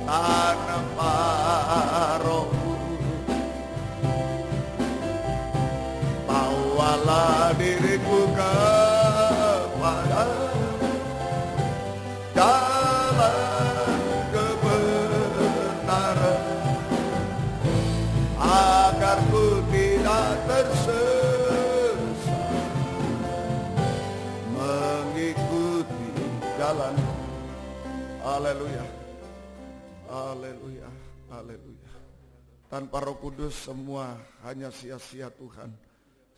tanpa rohmu. Bawalah diriku kepada jalan kebenaran, agar ku tidak tersesat mengikuti jalan. Haleluya, haleluya, haleluya. Tanpa Roh Kudus semua hanya sia-sia Tuhan.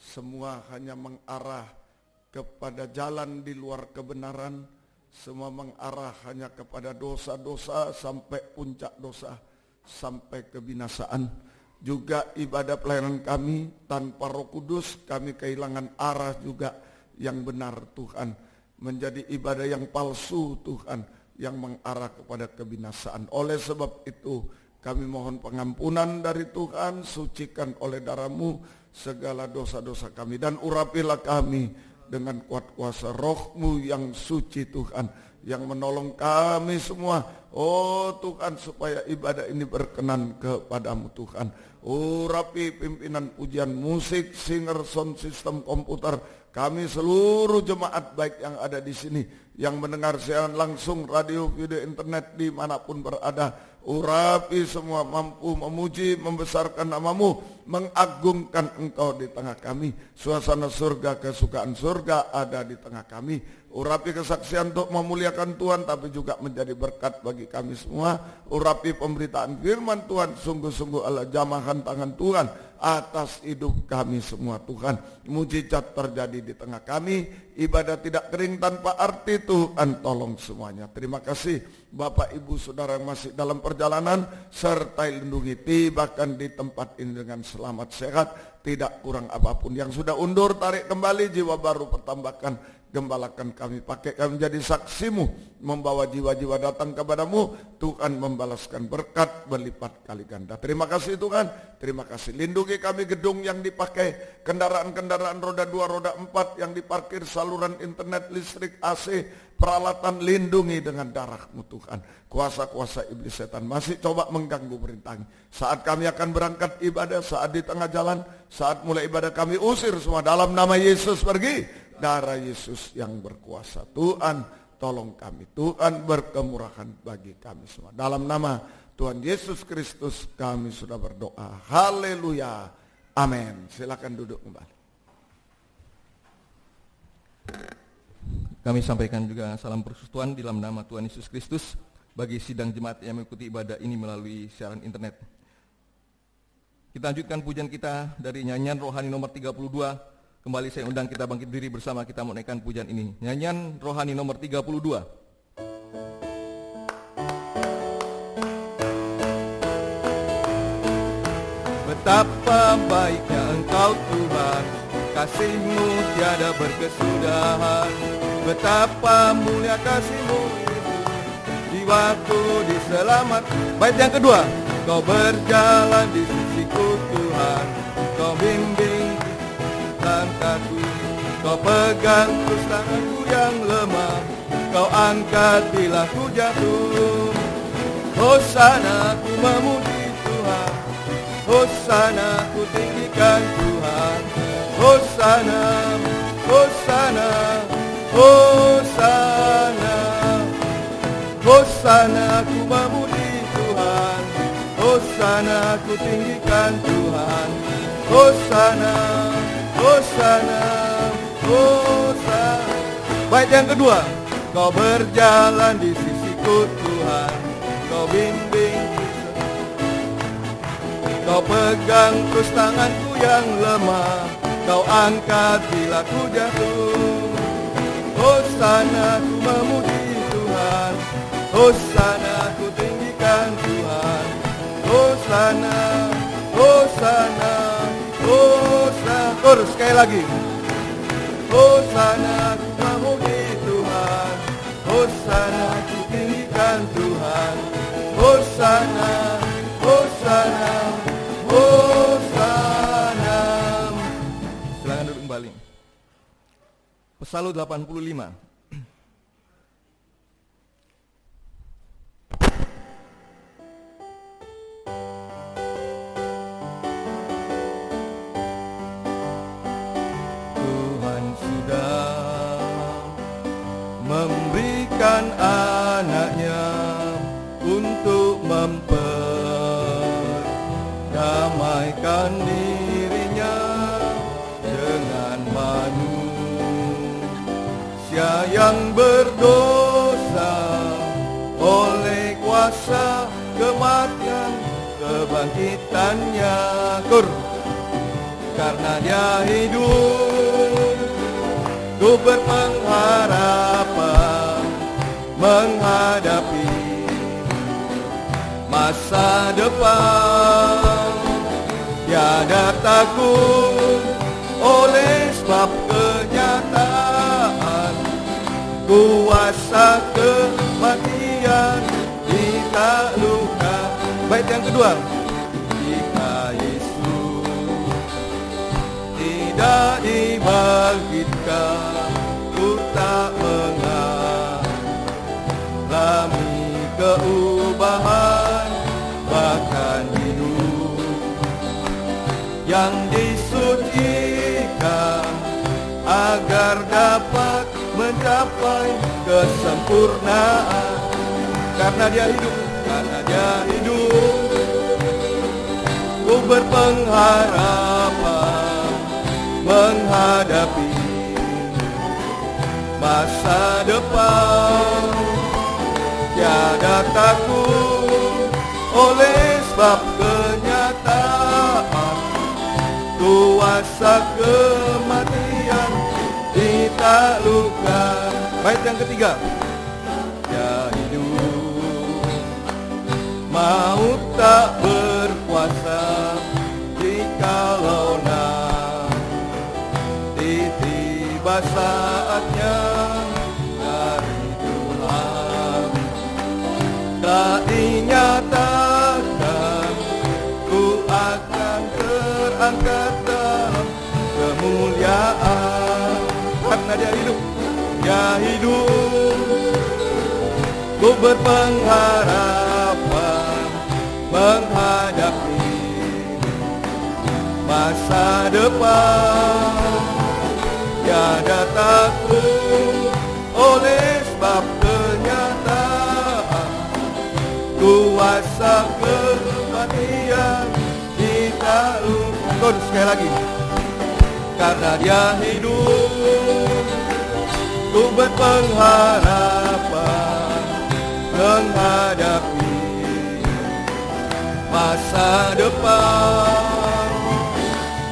Semua hanya mengarah kepada jalan di luar kebenaran. Semua mengarah hanya kepada dosa-dosa sampai puncak dosa, sampai kebinasaan. Juga ibadah pelayanan kami tanpa Roh Kudus, kami kehilangan arah juga yang benar Tuhan. Menjadi ibadah yang palsu Tuhan, yang mengarah kepada kebinasaan. Oleh sebab itu kami mohon pengampunan dari Tuhan, sucikan oleh darah-Mu segala dosa-dosa kami, dan urapilah kami dengan kuat kuasa Roh-Mu yang suci Tuhan, yang menolong kami semua. Oh Tuhan, supaya ibadah ini berkenan kepadamu Tuhan. Urapi pimpinan pujian musik, singer, sound system, komputer, kami seluruh jemaat baik yang ada di sini, yang mendengar siaran langsung, radio, video, internet, dimanapun berada. Urapi semua, mampu memuji, membesarkan nama-Mu, mengagungkan Engkau di tengah kami. Suasana surga, kesukaan surga ada di tengah kami. Urapi kesaksian untuk memuliakan Tuhan, tapi juga menjadi berkat bagi kami semua. Urapi pemberitaan firman Tuhan, sungguh-sungguh Allah jamahan tangan Tuhan atas hidup kami semua Tuhan. Mujizat terjadi di tengah kami, ibadah tidak kering tanpa arti Tuhan, tolong semuanya. Terima kasih Bapak Ibu Saudara yang masih dalam perjalanan, sertai lindungi, tibakan di tempat ini dengan selamat sehat, tidak kurang apapun. Yang sudah undur tarik kembali, jiwa baru pertambahkan, gembalakan kami, pakai kami menjadi saksi-Mu, membawa jiwa-jiwa datang kepadamu. Tuhan membalaskan berkat berlipat kali ganda. Terima kasih Tuhan, terima kasih. Lindungi kami gedung yang dipakai, kendaraan-kendaraan roda 2, roda 4 yang diparkir, saluran internet, listrik, AC, peralatan, lindungi dengan darah-Mu Tuhan. Kuasa-kuasa iblis setan masih coba mengganggu, merintangi. Saat kami akan berangkat ibadah, saat di tengah jalan, saat mulai ibadah, kami usir semua dalam nama Yesus, pergi. Darah Yesus yang berkuasa. Tuhan tolong kami, Tuhan berkemurahan bagi kami semua. Dalam nama Tuhan Yesus Kristus kami sudah berdoa. Haleluya, amin. Silakan duduk kembali. Kami sampaikan juga salam persekutuan di dalam nama Tuhan Yesus Kristus bagi sidang jemaat yang mengikuti ibadah ini melalui siaran internet. Kita lanjutkan pujian kita dari nyanyian rohani nomor 32. Kembali saya undang kita bangkit diri bersama, kita menaikkan pujian ini. Nyanyian rohani nomor 32. Betapa baiknya Engkau Tuhan, kasih-Mu tiada berkesudahan. Betapa mulia kasih-Mu, jiwaku diselamatkan. Bait yang kedua. Kau berjalan di sisiku Tuhan, Kau bimbing langkahku, Kau pegang terus tanganku yang lemah, Kau angkat bila ku jatuh. Hosana, ku memuji Tuhan, Hosana, ku tinggikan Tuhan. Hosana, Hosana, Hosana, Hosana, ku memuji Tuhan. Hosana, ku tinggikan Tuhan. Hosana, Hosana, Hosana. Bait yang kedua. Kau berjalan di sisiku Tuhan, Kau bimbing, Kau pegang terus tanganku yang lemah, Kau angkat bila ku jatuh. Hosana, ku memuji Tuhan. Hosana, ku tinggikan Tuhan. Hosana, Hosana, Hosana. Terus sekali lagi. Hosana, ku memuji Tuhan. Hosana, ku tinggikan Tuhan. Hosana, Hosana, Hosana. Silakan duduk kembali. Pesalu 85. dosa, oleh kuasa kematian kebangkitannya. Karena dia hidup, ku berpengharapan menghadapi masa depan. Tiada takut oleh sebab kenyataan kuasa kematian ditaklukkan. Bait yang kedua, jika Yesus tidak dibangkitkan, ku tak mengalami keubahan, bahkan hidup yang disucikan agar dapat mencapai kesempurnaan. Karena dia hidup, ku berpengharapan menghadapi masa depan. Tiada takut oleh sebab kenyataan kuasa kematian ditaklukkan. Bait yang ketiga, dia hidup, maut tak berkuasa, jikalau nanti tiba saatnya dari Tuhan tak dinyatakan, ku akan terangkat dalam kemuliaan. Karena dia hidup, ku berpengharapan menghadapi masa depan. Tiada takut oleh sebab kenyataan kuasa kematian ditaklukkan. Sekali lagi, karena dia hidup, ku berpengharapan menghadapi masa depan.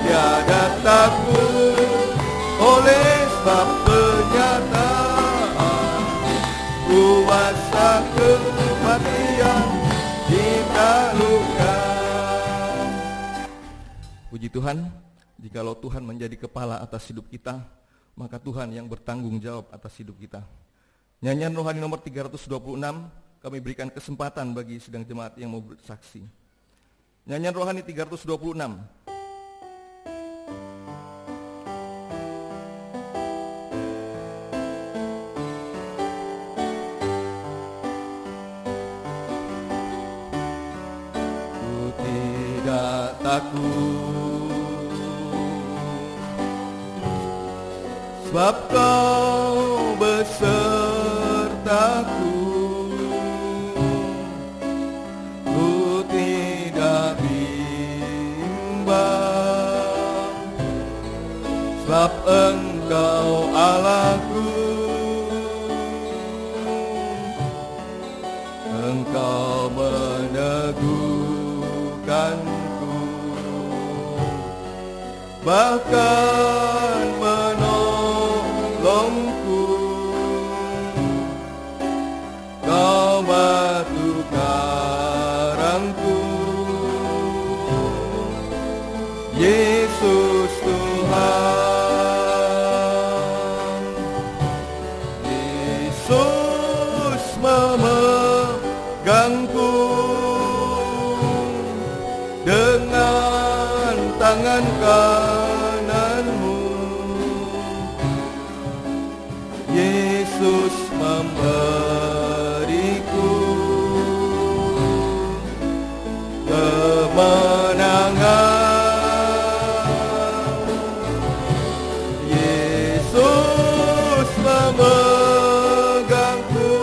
Tiada takut oleh sebab kenyataan kuasa kematian ditaklukkan. Puji Tuhan, jikalau Tuhan menjadi kepala atas hidup kita, maka Tuhan yang bertanggung jawab atas hidup kita. Nyanyian rohani nomor 326, kami berikan kesempatan bagi sidang jemaat yang mau bersaksi. Nyanyian rohani 326. Ku tidak takut, sebab kau besertaku. Ku tidak bimbang, sebab Engkau Allahku. Engkau meneguhkanku, bahkan menolongku. Kau batu karangku, Yesus Tuhan. Yesus memegangku dengan tangan kananmu. Yesus memberiku kemenangan. Yesus memegangku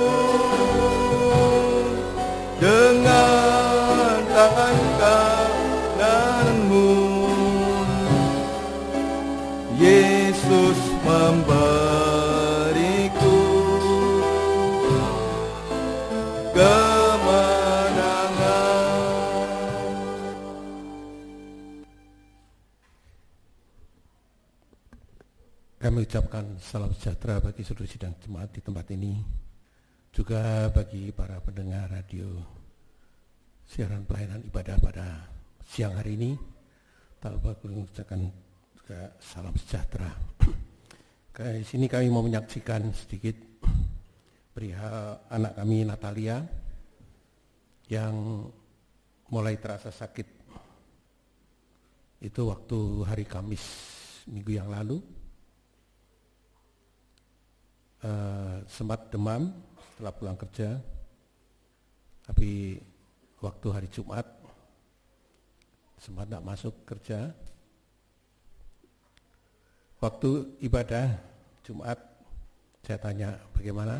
dengan tangan kananmu. Kami ucapkan salam sejahtera bagi seluruh sidang jemaat di tempat ini, juga bagi para pendengar radio siaran pelayanan ibadah pada siang hari ini. Tak lupa mengucapkan juga salam sejahtera. Di sini kami mau menyaksikan sedikit perihal anak kami Natalia yang mulai terasa sakit. Itu waktu hari Kamis minggu yang lalu. Sempat demam setelah pulang kerja, tapi waktu hari Jumat sempat tidak masuk kerja. Waktu ibadah Jumat saya tanya bagaimana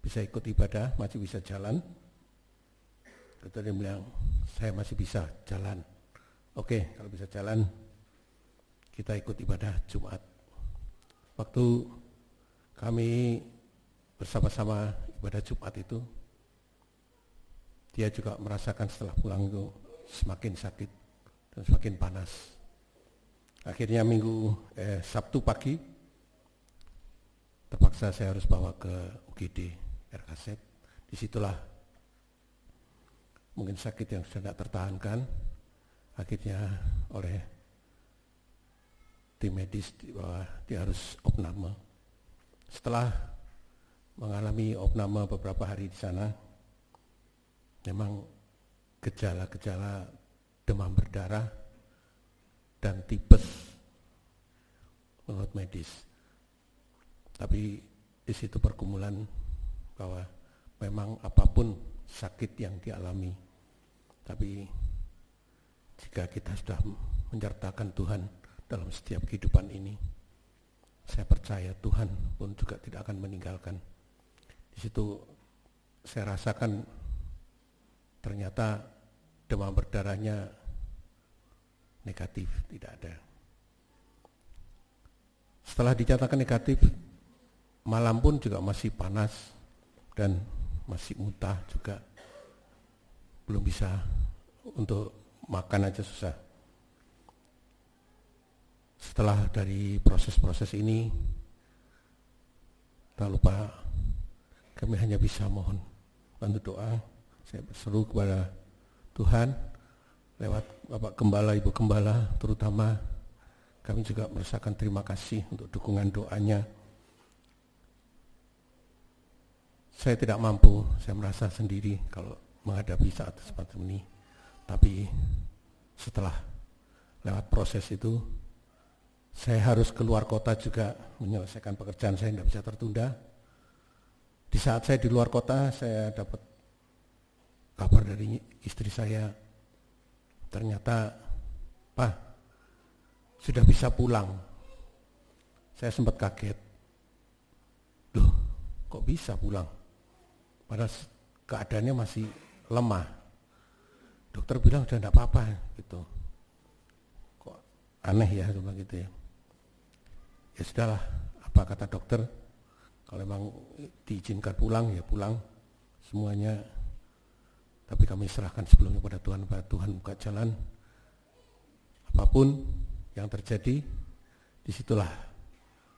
bisa ikut ibadah, masih bisa jalan. Dia bilang saya masih bisa jalan. Oke, kalau bisa jalan kita ikut ibadah Jumat. Waktu kami bersama-sama ibadah Jumat itu, dia juga merasakan setelah pulang itu semakin sakit dan semakin panas. Akhirnya Sabtu pagi terpaksa saya harus bawa ke UGD RKZ. Disitulah mungkin sakit yang sudah tidak tertahankan, akhirnya oleh tim medis bahwa dia harus opname. Setelah mengalami opname beberapa hari di sana, memang gejala-gejala demam berdarah dan tipes menurut medis. Tapi di situ pergumulan bahwa memang apapun sakit yang dialami, tapi jika kita sudah menyertakan Tuhan dalam setiap kehidupan ini, saya percaya Tuhan pun juga tidak akan meninggalkan. Di situ saya rasakan ternyata demam berdarahnya negatif, tidak ada. Setelah dinyatakan negatif, malam pun juga masih panas dan masih muntah juga. Belum bisa untuk makan aja susah. Setelah dari proses-proses ini, tak lupa kami hanya bisa mohon bantu doa. Saya berseru kepada Tuhan lewat Bapak Gembala, Ibu Gembala terutama. Kami juga merasakan terima kasih untuk dukungan doanya. Saya tidak mampu, saya merasa sendiri kalau menghadapi saat seperti ini. Tapi setelah lewat proses itu, saya harus keluar kota juga menyelesaikan pekerjaan saya, tidak bisa tertunda. Di saat saya di luar kota, saya dapat kabar dari istri saya, ternyata Pak sudah bisa pulang. Saya sempat kaget, loh kok bisa pulang? Padahal keadaannya masih lemah. Dokter bilang udah tidak apa-apa gitu. Kok aneh ya cuma gitu ya. Ya sudahlah, apa kata dokter, kalau memang diizinkan pulang ya pulang semuanya. Tapi kami serahkan sebelumnya pada Tuhan buka jalan. Apapun yang terjadi, disitulah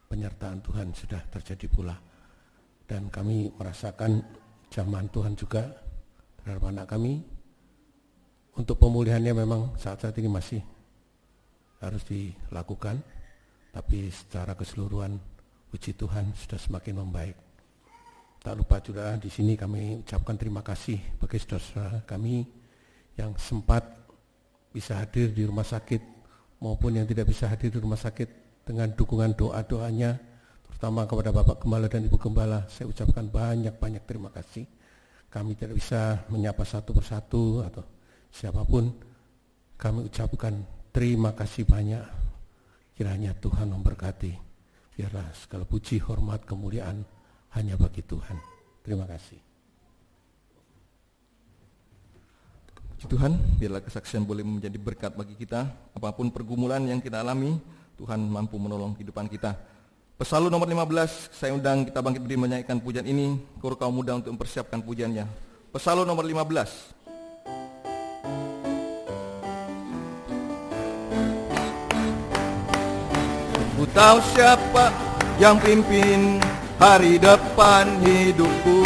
penyertaan Tuhan sudah terjadi pula. Dan kami merasakan jamahan Tuhan juga terhadap anak kami. Untuk pemulihannya memang saat-saat ini masih harus dilakukan, tapi secara keseluruhan puji Tuhan sudah semakin membaik. Tak lupa juga di sini kami ucapkan terima kasih bagi saudara-saudara kami yang sempat bisa hadir di rumah sakit maupun yang tidak bisa hadir di rumah sakit dengan dukungan doa-doanya, terutama kepada Bapak Gembala dan Ibu Gembala. Saya ucapkan banyak-banyak terima kasih. Kami tidak bisa menyapa satu persatu atau siapapun, kami ucapkan terima kasih banyak. Kiranya Tuhan memberkati. Biarlah segala puji, hormat, kemuliaan hanya bagi Tuhan. Terima kasih. Puji Tuhan, biarlah kesaksian boleh menjadi berkat bagi kita. Apapun pergumulan yang kita alami, Tuhan mampu menolong kehidupan kita. Pesalmu nomor 15, saya undang kita bangkit berdiri menyanyikan pujian ini. Kau kaum muda untuk mempersiapkan pujiannya. Pesalmu nomor 15. tahu siapa yang pimpin hari depan hidupku.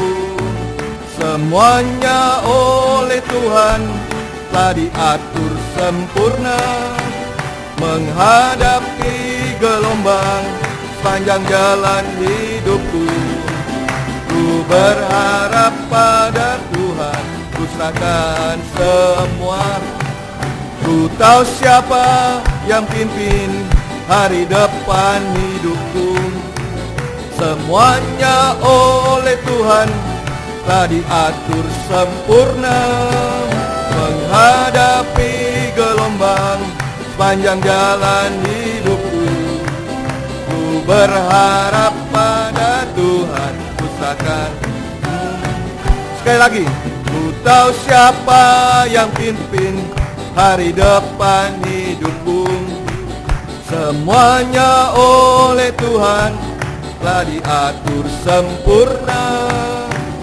Semuanya oleh Tuhan telah diatur sempurna, menghadapi gelombang sepanjang jalan hidupku. Ku berharap pada Tuhan, ku serahkan semua. Ku tahu siapa yang pimpin hari depan hidupku. Semuanya oleh Tuhan telah diatur sempurna, menghadapi gelombang sepanjang jalan hidupku. Ku berharap pada Tuhan, ku serahkan. Sekali lagi, ku tahu siapa yang pimpin hari depan hidupku. Semuanya oleh Tuhan telah diatur sempurna,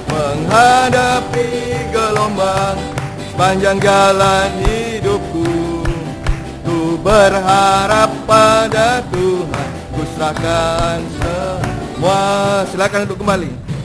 menghadapi gelombang sepanjang jalan hidupku. Ku berharap pada Tuhan, ku serahkan semua. Silakan untuk kembali.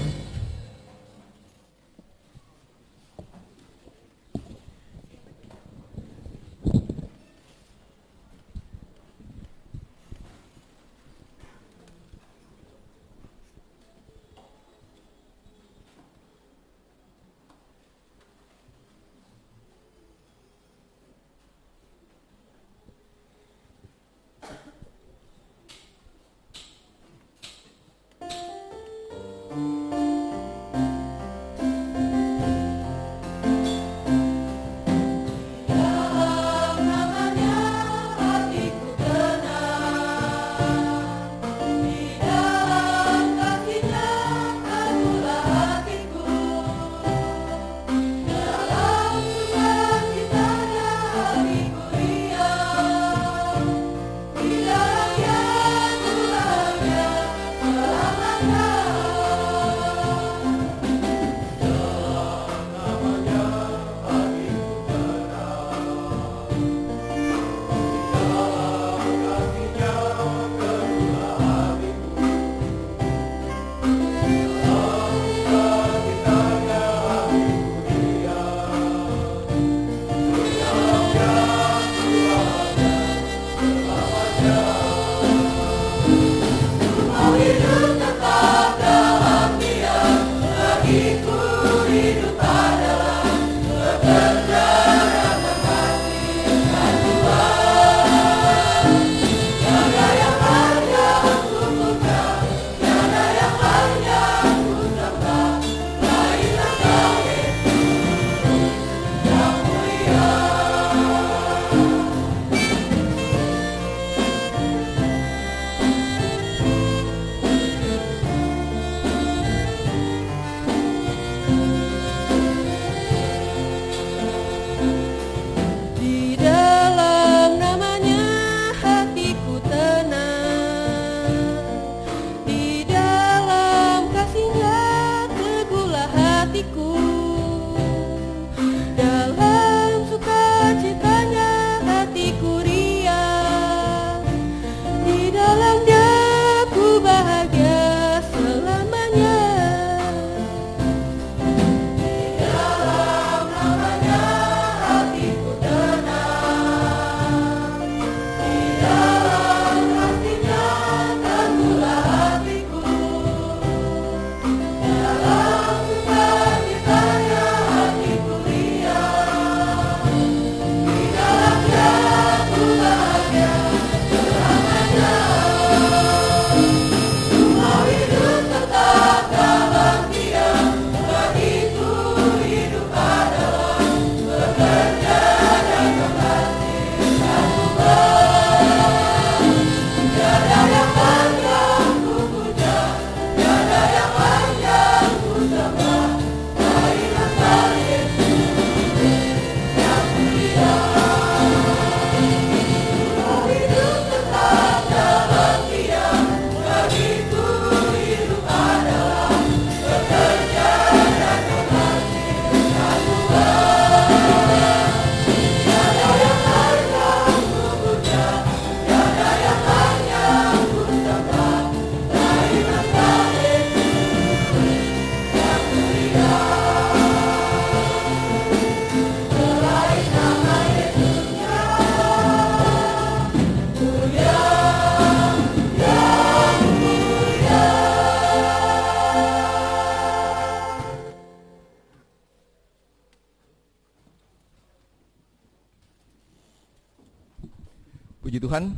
Puji Tuhan,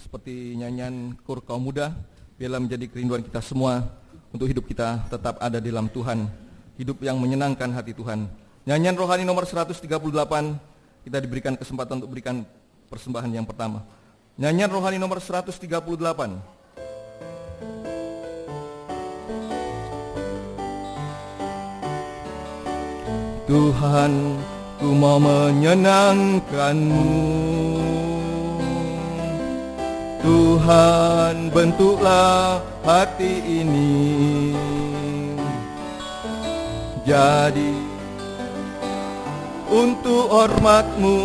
seperti nyanyian kur kaum muda, biarlah menjadi kerinduan kita semua untuk hidup kita tetap ada di dalam Tuhan, hidup yang menyenangkan hati Tuhan. Nyanyian rohani nomor 138, kita diberikan kesempatan untuk berikan persembahan yang pertama. Nyanyian rohani nomor 138. Tuhan, ku mau menyenangkan-Mu. Tuhan, bentuklah hati ini jadi untuk hormat-Mu,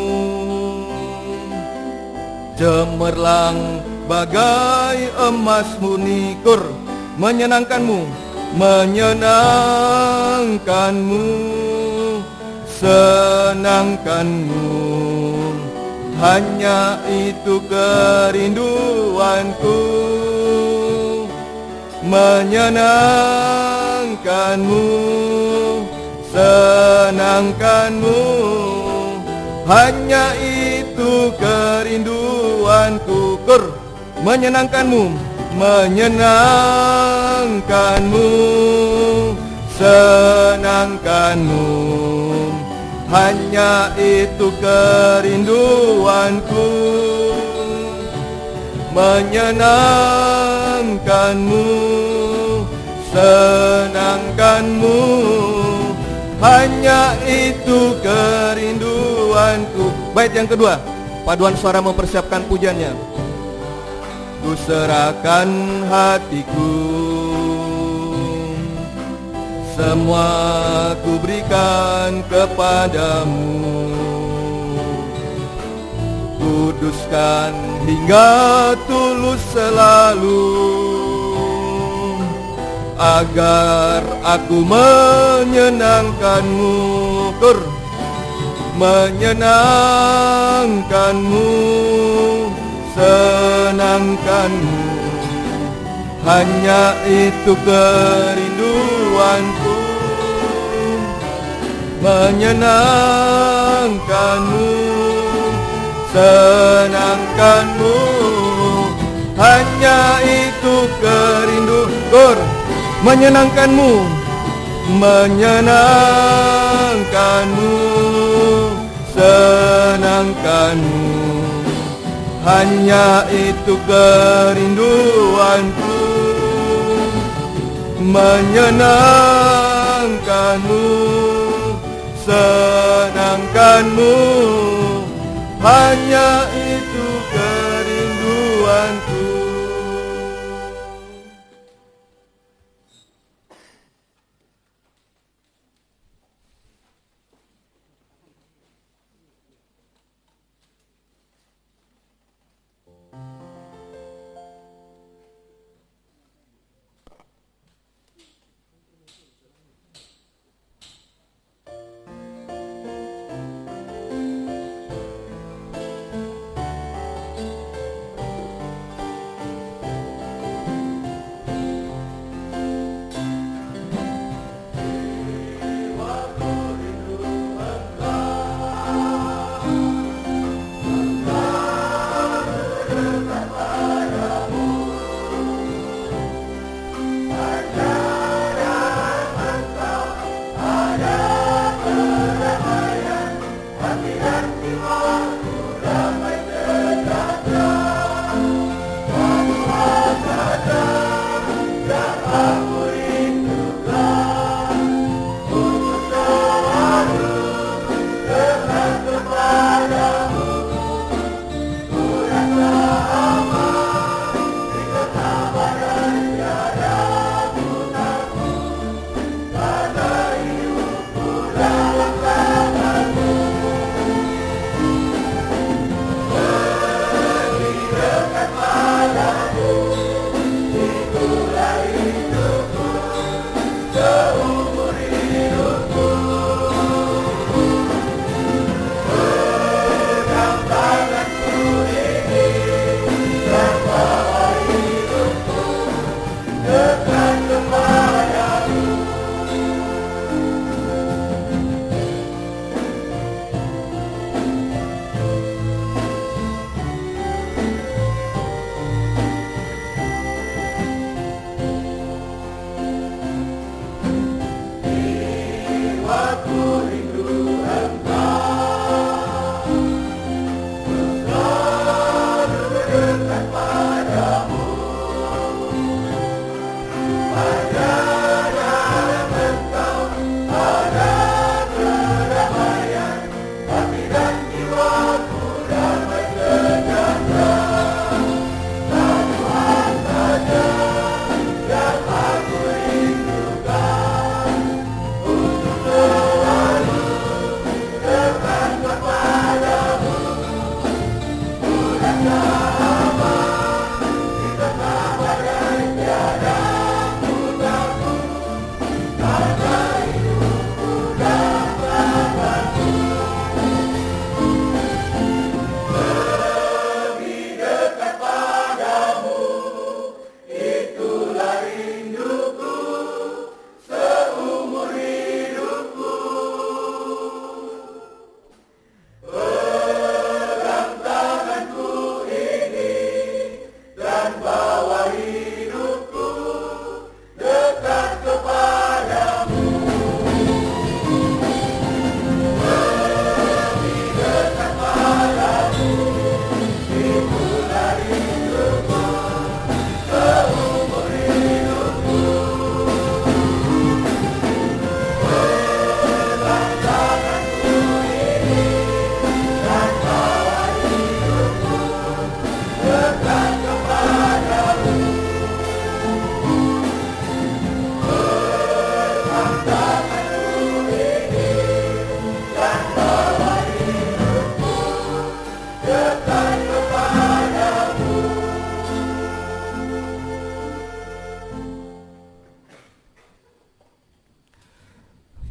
cemerlang bagai emas murni. Kur, menyenangkan-Mu, menyenangkan-Mu, senangkan-Mu, hanya itu kerinduanku. Menyenangkan-Mu, senangkan-Mu, hanya itu kerinduanku. Kur, menyenangkan-Mu, menyenangkan-Mu, senangkan-Mu, hanya itu kerinduanku. Menyenangkan-Mu, senangkan-Mu, hanya itu kerinduanku. Bait yang kedua, paduan suara mempersiapkan pujiannya. Ku serahkan hatiku, semua ku berikan kepadamu. Kuduskan hingga tulus selalu, agar aku menyenangkan-Mu. Kur, menyenangkan-Mu, senangkan-Mu, hanya itu kerinduanku. Menyenangkan-Mu, senangkan-Mu, hanya itu kerinduanku. Menyenangkan-Mu, menyenangkan-Mu, senangkan-Mu, hanya itu kerinduanku. Menyenangkan-Mu, senangkan-Mu, hanya itu kerinduanku.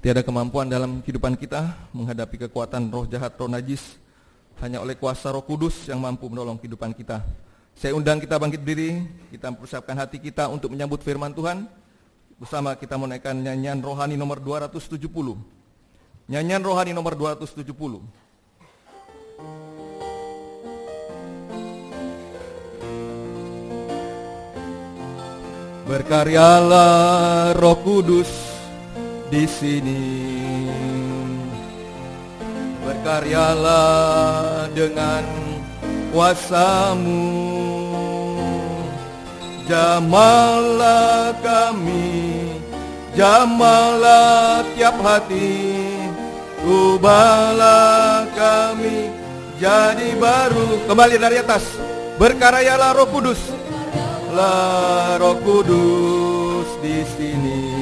Tiada kemampuan dalam kehidupan kita menghadapi kekuatan roh jahat, roh najis. Hanya oleh kuasa Roh Kudus yang mampu menolong kehidupan kita. Saya undang kita bangkit berdiri, kita mempersiapkan hati kita untuk menyambut firman Tuhan. Bersama kita menaikkan nyanyian rohani nomor 270. Nyanyian rohani nomor 270. Berkaryalah Roh Kudus di sini, berkaryalah dengan kuasa-Mu, jamahlah kami, jamahlah tiap hati, ubahlah kami jadi baru. Kembali dari atas, berkaryalah Roh Kudus, lah Roh Kudus di sini.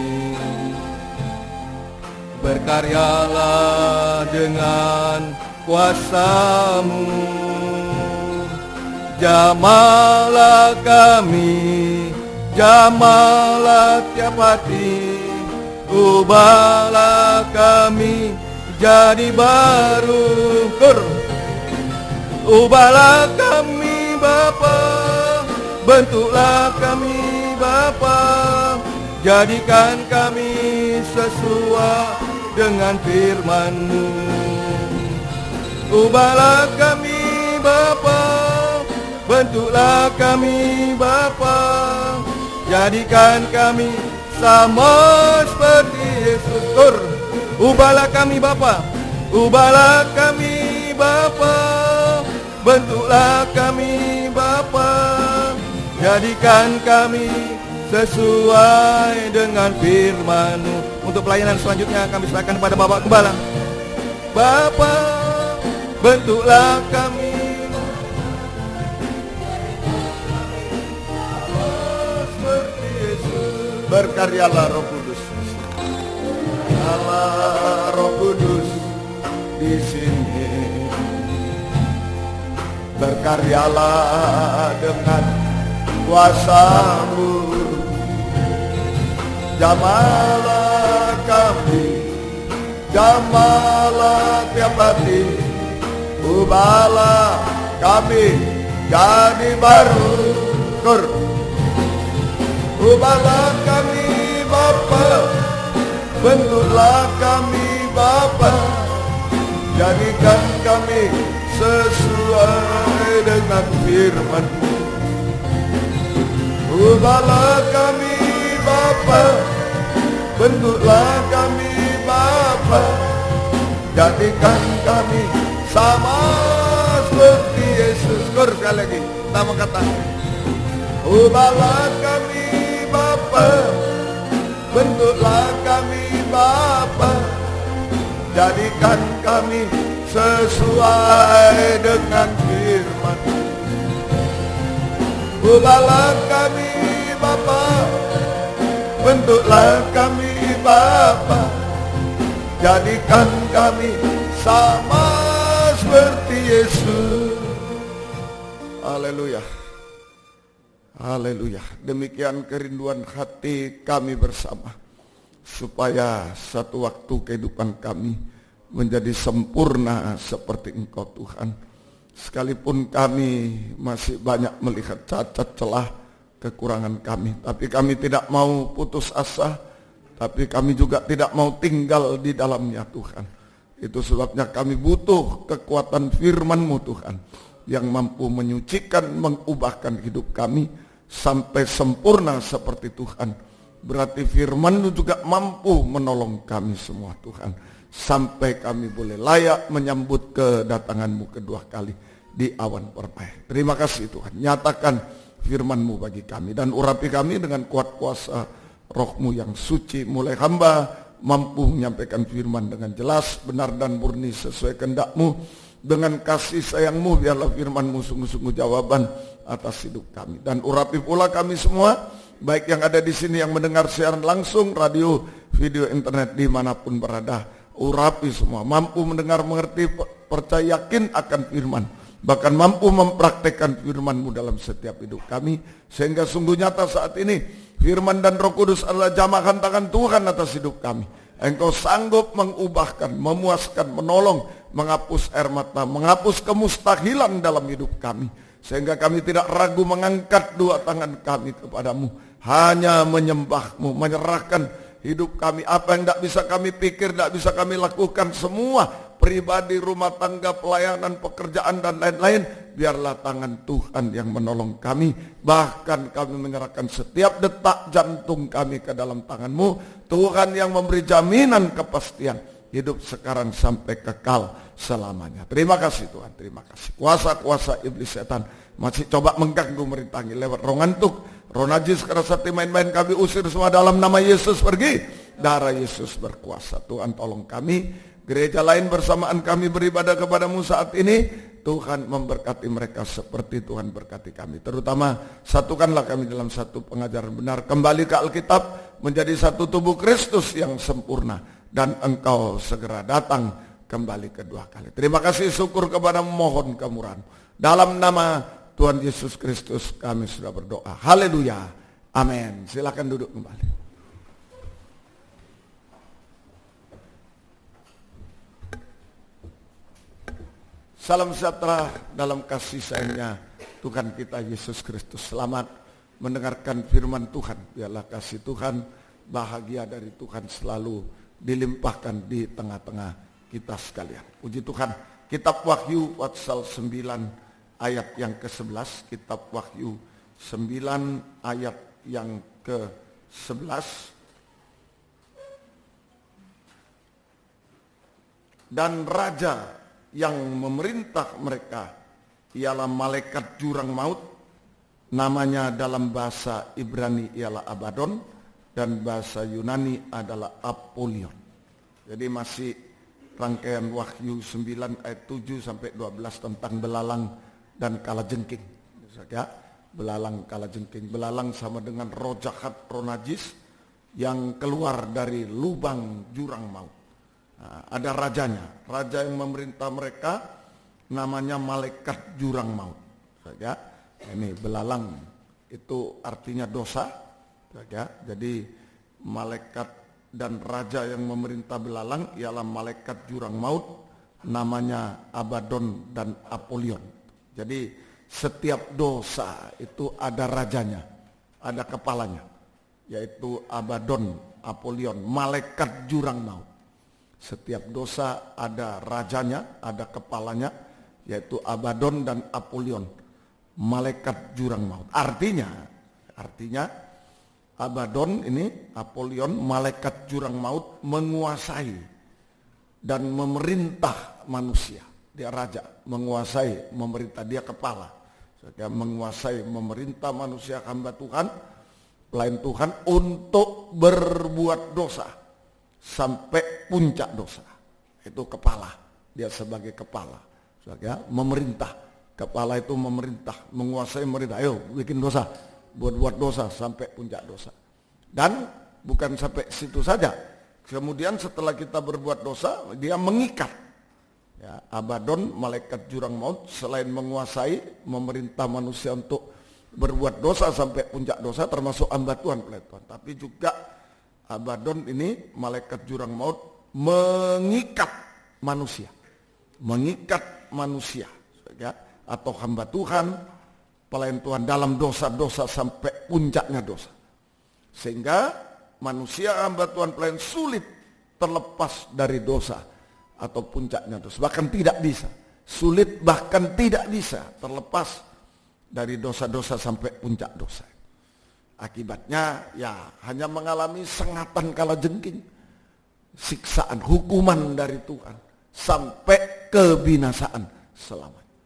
Berkaryalah dengan kuasa-Mu, jamahlah kami, jamahlah tiap hati, ubahlah kami jadi baru. Ubahlah kami Bapa, bentuklah kami Bapa, jadikan kami sesuai dengan firman-Mu. Ubahlah kami Bapa, bentuklah kami Bapa, jadikan kami sama seperti Yesus. Ubahlah kami Bapa, ubahlah kami Bapa, bentuklah kami Bapa, jadikan kami sesuai dengan firman-Mu. Untuk pelayanan selanjutnya kami serahkan kepada Bapak Gembala. Bapa, bentuklah kami seperti Yesus. Berkaryalah Roh Kudus, Allah Roh Kudus di sini. Berkaryalah dengan kuasa-Mu, jamahlah kami, jamahlah tiap hati, ubahlah kami jadi baru. Ubahlah kami Bapa, bentuklah kami Bapa, jadikan kami sesuai dengan firman-Mu. Ubahlah kami Bapa, bentuklah kami Bapa, Bapa. Jadikan kami sama seperti Yesus. Sekali lagi, sama kata. Ubahlah kami Bapa, bentuklah kami Bapa. Jadikan kami sesuai dengan firman. Ubahlah kami Bapa, bentuklah kami Bapa. Jadikan kami sama seperti Yesus. Haleluya. Haleluya. Demikian kerinduan hati kami bersama, supaya satu waktu kehidupan kami menjadi sempurna seperti Engkau Tuhan. Sekalipun kami masih banyak melihat cacat celah kekurangan kami, tapi kami tidak mau putus asa, tapi kami juga tidak mau tinggal di dalamnya Tuhan. Itu sebabnya kami butuh kekuatan firman-Mu Tuhan, yang mampu menyucikan, mengubahkan hidup kami sampai sempurna seperti Tuhan. Berarti firman-Mu juga mampu menolong kami semua Tuhan, sampai kami boleh layak menyambut kedatangan-Mu kedua kali di awan permai. Terima kasih Tuhan, nyatakan firman-Mu bagi kami dan urapi kami dengan kuat kuasa Roh-Mu yang suci. Mulai hamba mampu menyampaikan firman dengan jelas, benar dan murni sesuai kehendak-Mu. Dengan kasih sayang-Mu biarlah firman-Mu sungguh-sungguh jawaban atas hidup kami. Dan urapi pula kami semua, baik yang ada di sini yang mendengar siaran langsung, radio, video, internet, dimanapun berada. Urapi semua, mampu mendengar, mengerti, percaya, yakin akan firman, bahkan mampu mempraktekkan firman-Mu dalam setiap hidup kami, sehingga sungguh nyata saat ini firman dan Roh Kudus adalah jamahan tangan Tuhan atas hidup kami. Engkau sanggup mengubahkan, memuaskan, menolong, menghapus air mata, menghapus kemustahilan dalam hidup kami, sehingga kami tidak ragu mengangkat dua tangan kami kepadamu, hanya menyembah-Mu, menyerahkan hidup kami. Apa yang tidak bisa kami pikir, tidak bisa kami lakukan, semua pribadi, rumah tangga, pelayanan, pekerjaan dan lain-lain, biarlah tangan Tuhan yang menolong kami. Bahkan kami menyerahkan setiap detak jantung kami ke dalam tangan-Mu, Tuhan yang memberi jaminan kepastian hidup sekarang sampai kekal selamanya. Terima kasih Tuhan, terima kasih. Kuasa-kuasa iblis setan masih coba mengganggu, merintangi lewat roh ngantuk, roh najis, keras hati, main-main, kami usir semua dalam nama Yesus. Pergi, darah Yesus berkuasa. Tuhan tolong kami, gereja lain bersamaan kami beribadah kepadamu saat ini, Tuhan memberkati mereka seperti Tuhan berkati kami. Terutama satukanlah kami dalam satu pengajaran benar, kembali ke Alkitab, menjadi satu tubuh Kristus yang sempurna, dan Engkau segera datang kembali kedua kali. Terima kasih, syukur kepadamu, mohon kemurahan. Dalam nama Tuhan Yesus Kristus kami sudah berdoa. Haleluya. Amin. Silakan duduk kembali. Salam sejahtera dalam kasih sayangnya Tuhan kita Yesus Kristus. Selamat mendengarkan firman Tuhan. Biarlah kasih Tuhan, bahagia dari Tuhan selalu dilimpahkan di tengah-tengah kita sekalian. Puji Tuhan. Kitab Wahyu pasal 9 ayat yang ke-11. Kitab Wahyu 9 ayat yang ke-11. Dan raja yang memerintah mereka ialah malaikat jurang maut, namanya dalam bahasa Ibrani ialah Abaddon, dan bahasa Yunani adalah Apollyon. Jadi masih rangkaian Wahyu 9 ayat 7 sampai 12 tentang belalang dan kalajengking. Ya, belalang kalajengking. Belalang sama dengan roh jahat, roh najis yang keluar dari lubang jurang maut. Nah, ada rajanya, raja yang memerintah mereka namanya malaikat jurang maut. Ya, ini belalang itu artinya dosa. Ya, jadi malaikat dan raja yang memerintah belalang ialah malaikat jurang maut, namanya Abaddon dan Apollyon. Jadi setiap dosa itu ada rajanya, ada kepalanya, yaitu Abaddon, Apollyon, malaikat jurang maut. Setiap dosa ada rajanya, ada kepalanya, yaitu Abaddon dan Apollyon, malaikat jurang maut. Artinya Abaddon ini, Apollyon, malaikat jurang maut menguasai dan memerintah manusia. Dia raja, menguasai, memerintah, dia kepala. Dia menguasai, memerintah manusia hamba Tuhan, pelayan Tuhan untuk berbuat dosa sampai puncak dosa. Itu kepala, dia sebagai kepala. Ya, memerintah, kepala itu memerintah, menguasai, memerintah. Ayo bikin dosa, buat dosa sampai puncak dosa. Dan bukan sampai situ saja. Kemudian setelah kita berbuat dosa, dia mengikat. Ya, Abaddon, malaikat jurang maut, selain menguasai, memerintah manusia untuk berbuat dosa sampai puncak dosa, termasuk hamba Tuhan, tapi juga Abaddon ini, malaikat jurang maut, mengikat manusia, ya, atau hamba Tuhan, pelayan Tuhan dalam dosa-dosa sampai puncaknya dosa, sehingga manusia hamba Tuhan pelayan sulit terlepas dari dosa atau puncaknya dosa, bahkan tidak bisa, sulit bahkan tidak bisa terlepas dari dosa-dosa sampai puncak dosa. Akibatnya ya hanya mengalami sengatan kalajengking, siksaan, hukuman dari Tuhan sampai kebinasaan selamanya.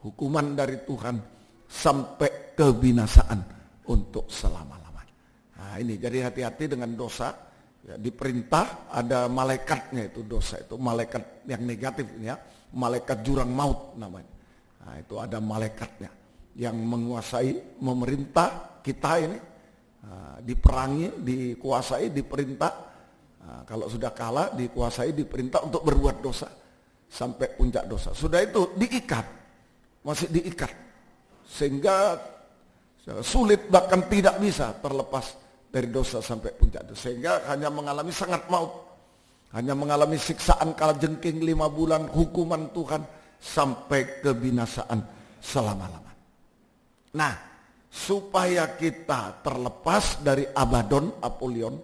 Hukuman dari Tuhan sampai kebinasaan untuk selama-lamanya. Nah ini, jadi hati-hati dengan dosa. Ya, diperintah ada malaikatnya, itu dosa, itu malaikat yang negatif ya, malaikat jurang maut namanya. Nah, itu ada malaikatnya yang menguasai, memerintah kita ini, diperangi, dikuasai, diperintah. Kalau sudah kalah, dikuasai, diperintah untuk berbuat dosa sampai puncak dosa. Sudah itu diikat, masih diikat, sehingga sulit bahkan tidak bisa terlepas dari dosa sampai puncak dosa, sehingga hanya mengalami sangat maut, hanya mengalami siksaan kalajengking 5 bulan, hukuman Tuhan sampai kebinasaan selama-lamanya. Nah, supaya kita terlepas dari Abaddon, Apollyon,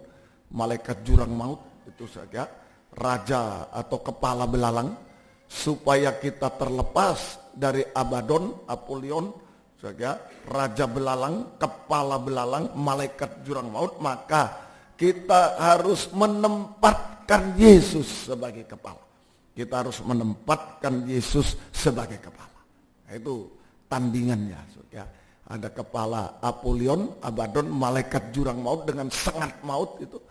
malaikat jurang maut, itu saja, raja atau kepala belalang, supaya kita terlepas dari Abaddon, Apollyon, saja, raja belalang, kepala belalang, malaikat jurang maut, maka kita harus menempatkan Yesus sebagai kepala. Kita harus menempatkan Yesus sebagai kepala. Nah, itu tandingannya. Ya. Ada kepala Apollyon, Abaddon, malaikat jurang maut dengan sangat maut itu.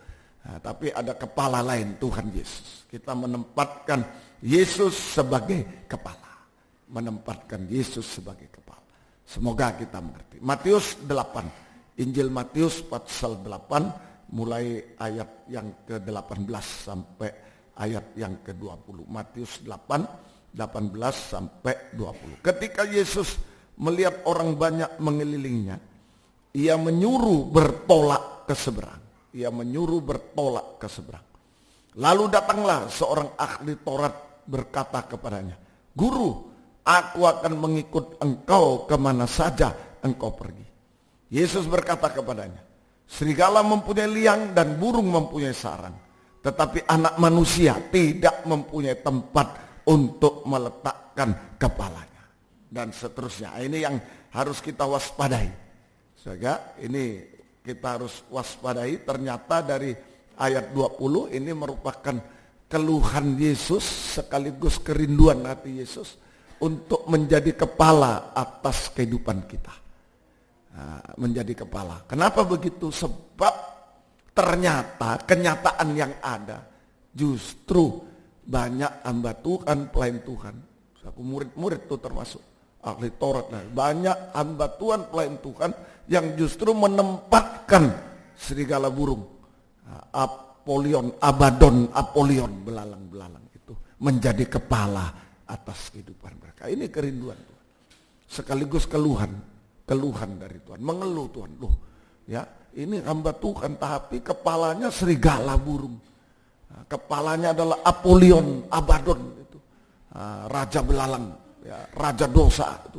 Nah, tapi ada kepala lain, Tuhan Yesus. Kita menempatkan Yesus sebagai kepala. Menempatkan Yesus sebagai kepala. Semoga kita mengerti. Matius 8, Injil Matius pasal 8, mulai ayat yang ke-18 sampai ayat yang ke-20. Matius 8, 18 sampai 20. Ketika Yesus melihat orang banyak mengelilinginya, ia menyuruh bertolak ke seberang. Lalu datanglah seorang ahli Taurat berkata kepadanya, "Guru, aku akan mengikut engkau kemana saja engkau pergi." Yesus berkata kepadanya, "Serigala mempunyai liang dan burung mempunyai sarang, tetapi anak manusia tidak mempunyai tempat untuk meletakkan kepalanya." Dan seterusnya. Ini yang harus kita waspadai. Sehingga ini kita harus waspadai. Ternyata dari ayat 20 ini merupakan keluhan Yesus sekaligus kerinduan hati Yesus untuk menjadi kepala atas kehidupan kita. Nah, menjadi kepala. Kenapa begitu? Sebab ternyata kenyataan yang ada justru banyak hamba Tuhan, pelayan Tuhan. Aku murid-murid itu termasuk ahli Taurat. Nah, banyak hamba Tuhan, pelayan Tuhan yang justru menempatkan serigala burung, Apollyon, Abaddon, Apollyon, belalang-belalang itu menjadi kepala atas kehidupan mereka. Ini kerinduan Tuhan. Sekaligus keluhan dari Tuhan. Mengeluh Tuhan. Loh, ya, ini hamba Tuhan tapi kepalanya serigala burung. Nah, kepalanya adalah Apollyon, Abaddon itu. Raja belalang, ya, raja dosa itu.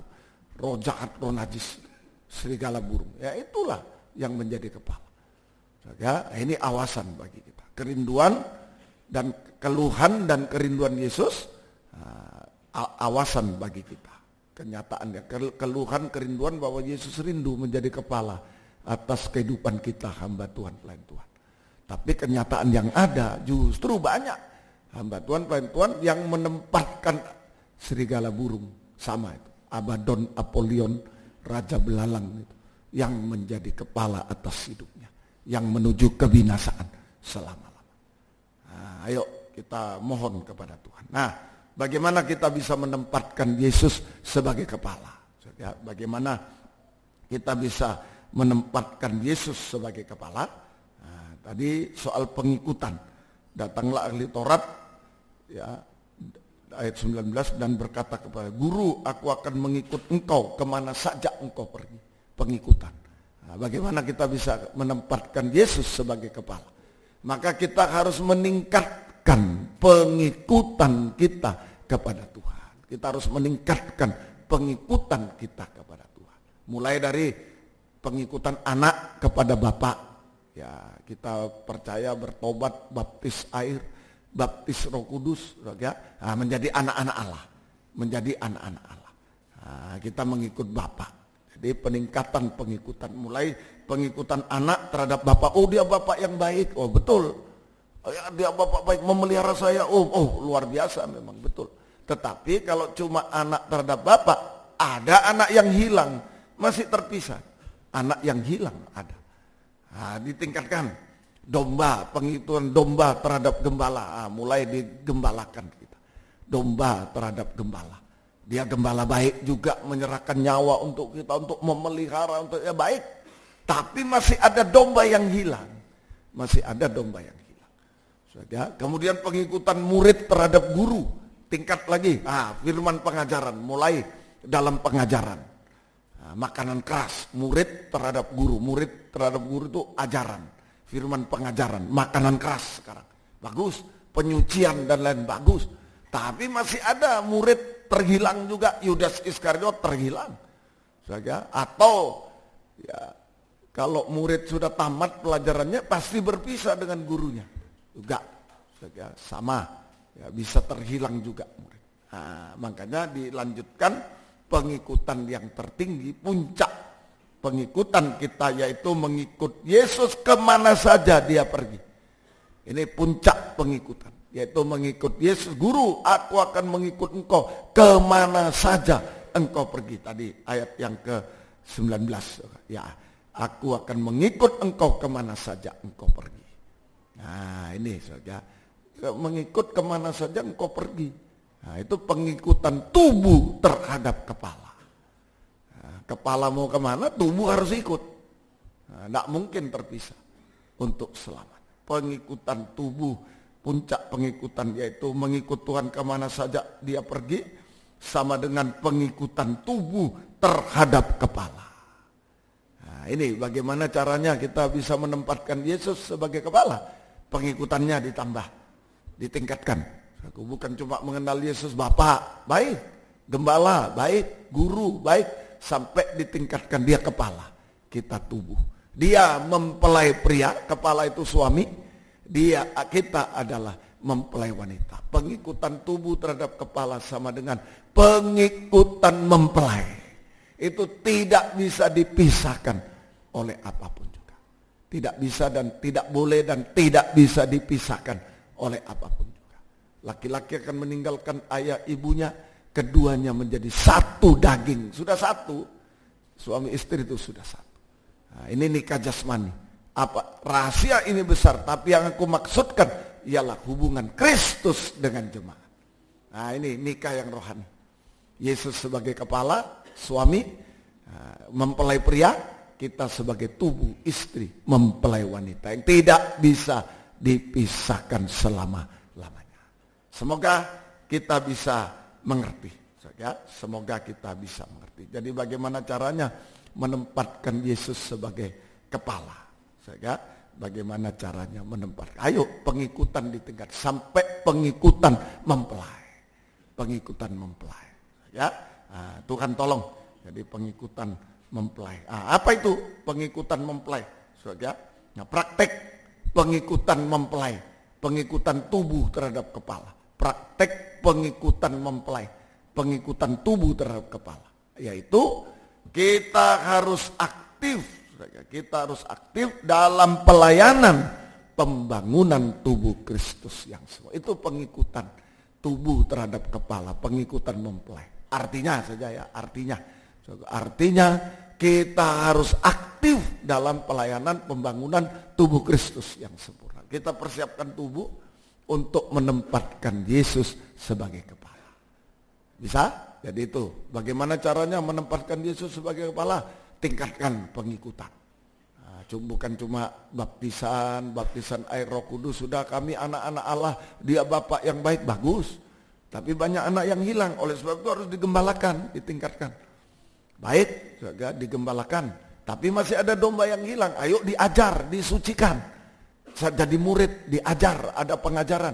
Roh jahat, roh najis, serigala burung. Ya, itulah yang menjadi kepala. Ya, ini awasan bagi kita. Kerinduan dan keluhan dan kerinduan Yesus, awasan bagi kita. Kenyataannya, keluhan, kerinduan bahwa Yesus rindu menjadi kepala atas kehidupan kita hamba Tuhan, pelayan Tuhan. Tapi kenyataan yang ada justru banyak Hamba Tuhan, pelayan Tuhan yang menempatkan serigala burung, sama itu. Abaddon, Apollyon, Raja Belalang itu, yang menjadi kepala atas hidupnya, yang menuju kebinasaan selama-lamanya. Nah, ayo kita mohon kepada Tuhan. Nah, bagaimana kita bisa menempatkan Yesus sebagai kepala? Bagaimana kita bisa menempatkan Yesus sebagai kepala? Nah, tadi soal pengikutan. Datanglah ahli Taurat, ya, ayat 19, dan berkata kepada guru, aku akan mengikut engkau kemana saja engkau pergi. Pengikutan. Nah, bagaimana kita bisa menempatkan Yesus sebagai kepala? Maka kita harus meningkatkan pengikutan kita kepada Tuhan. Kita harus meningkatkan pengikutan kita kepada Tuhan. Mulai dari pengikutan anak kepada Bapa. Ya, kita percaya, bertobat, baptis air, baptis Roh Kudus, ya, menjadi anak-anak Allah, menjadi anak-anak Allah. Nah, kita mengikut Bapa. Jadi peningkatan pengikutan, mulai pengikutan anak terhadap Bapa. Oh, dia Bapa yang baik. Oh, betul. Ya, dia Bapa baik, memelihara saya. Oh, luar biasa memang, betul. Tetapi kalau cuma anak terhadap Bapa, ada anak yang hilang, masih terpisah. Anak yang hilang ada. Nah, ditingkatkan domba, pengikutan domba terhadap gembala. Mulai digembalakan kita. Domba terhadap gembala. Dia gembala baik juga, menyerahkan nyawa untuk kita, untuk memelihara, untuk ya baik. Tapi masih ada domba yang hilang. Masih ada domba yang hilang. Ya, kemudian pengikutan murid terhadap guru. Tingkat lagi, firman pengajaran, mulai dalam pengajaran. Makanan keras, murid terhadap guru itu ajaran, firman pengajaran, makanan keras sekarang. Bagus, penyucian dan lain bagus. Tapi masih ada murid terhilang juga, Yudas Iskariot terhilang. Atau ya, kalau murid sudah tamat pelajarannya pasti berpisah dengan gurunya. Juga sama, ya, bisa terhilang juga murid. Nah, makanya dilanjutkan pengikutan yang tertinggi, puncak pengikutan kita yaitu mengikut Yesus kemana saja dia pergi. Ini puncak pengikutan, yaitu mengikut Yesus. Guru, aku akan mengikut engkau kemana saja engkau pergi. Tadi ayat yang ke-19. Ya, aku akan mengikut engkau kemana saja engkau pergi. Nah, ini saja. Mengikut kemana saja engkau pergi. Nah, itu pengikutan tubuh terhadap kepala. Nah, kepala mau kemana, tubuh harus ikut. Nah, tidak mungkin terpisah untuk selamat. Pengikutan tubuh, puncak pengikutan yaitu mengikut Tuhan kemana saja dia pergi, sama dengan pengikutan tubuh terhadap kepala. Nah, ini bagaimana caranya kita bisa menempatkan Yesus sebagai kepala. Pengikutannya ditambah, ditingkatkan. Aku bukan cuma mengenal Yesus Bapa baik, gembala baik, guru baik, sampai ditingkatkan dia kepala, kita tubuh. Dia mempelai pria, kepala itu suami, kita adalah mempelai wanita. Pengikutan tubuh terhadap kepala sama dengan pengikutan mempelai. Itu tidak bisa dipisahkan oleh apapun juga. Tidak bisa dan tidak boleh dan tidak bisa dipisahkan oleh apapun. Laki-laki akan meninggalkan ayah ibunya, keduanya menjadi satu daging. Sudah satu, suami istri itu sudah satu. Nah, ini nikah jasmani. Apa rahasia ini besar, tapi yang aku maksudkan ialah hubungan Kristus dengan jemaat. Nah, ini nikah yang rohani. Yesus sebagai kepala, suami mempelai pria, kita sebagai tubuh istri mempelai wanita yang tidak bisa dipisahkan selama-lamanya. Semoga kita bisa mengerti, ya. Semoga kita bisa mengerti. Jadi bagaimana caranya menempatkan Yesus sebagai kepala, ya. Bagaimana caranya menempatkan? Ayo pengikutan di tingkat sampai pengikutan mempelai, ya. Nah, Tuhan tolong. Jadi pengikutan mempelai. Apa itu pengikutan mempelai? Ya. Nah, praktek pengikutan mempelai, pengikutan tubuh terhadap kepala. Praktek pengikutan mempelai, pengikutan tubuh terhadap kepala, yaitu kita harus aktif dalam pelayanan pembangunan tubuh Kristus yang semua. Itu pengikutan tubuh terhadap kepala, pengikutan mempelai. Artinya saja ya, artinya kita harus aktif dalam pelayanan pembangunan tubuh Kristus yang sempurna. Kita persiapkan tubuh untuk menempatkan Yesus sebagai kepala. Bisa? Jadi itu, bagaimana caranya menempatkan Yesus sebagai kepala? Tingkatkan pengikutan. Bukan cuma baptisan air Roh Kudus, sudah kami anak-anak Allah, dia Bapak yang baik, bagus. Tapi banyak anak yang hilang, oleh sebab itu harus digembalakan, ditingkatkan. Baik, juga digembalakan. Tapi masih ada domba yang hilang, ayo diajar, disucikan. Jadi murid, diajar, ada pengajaran.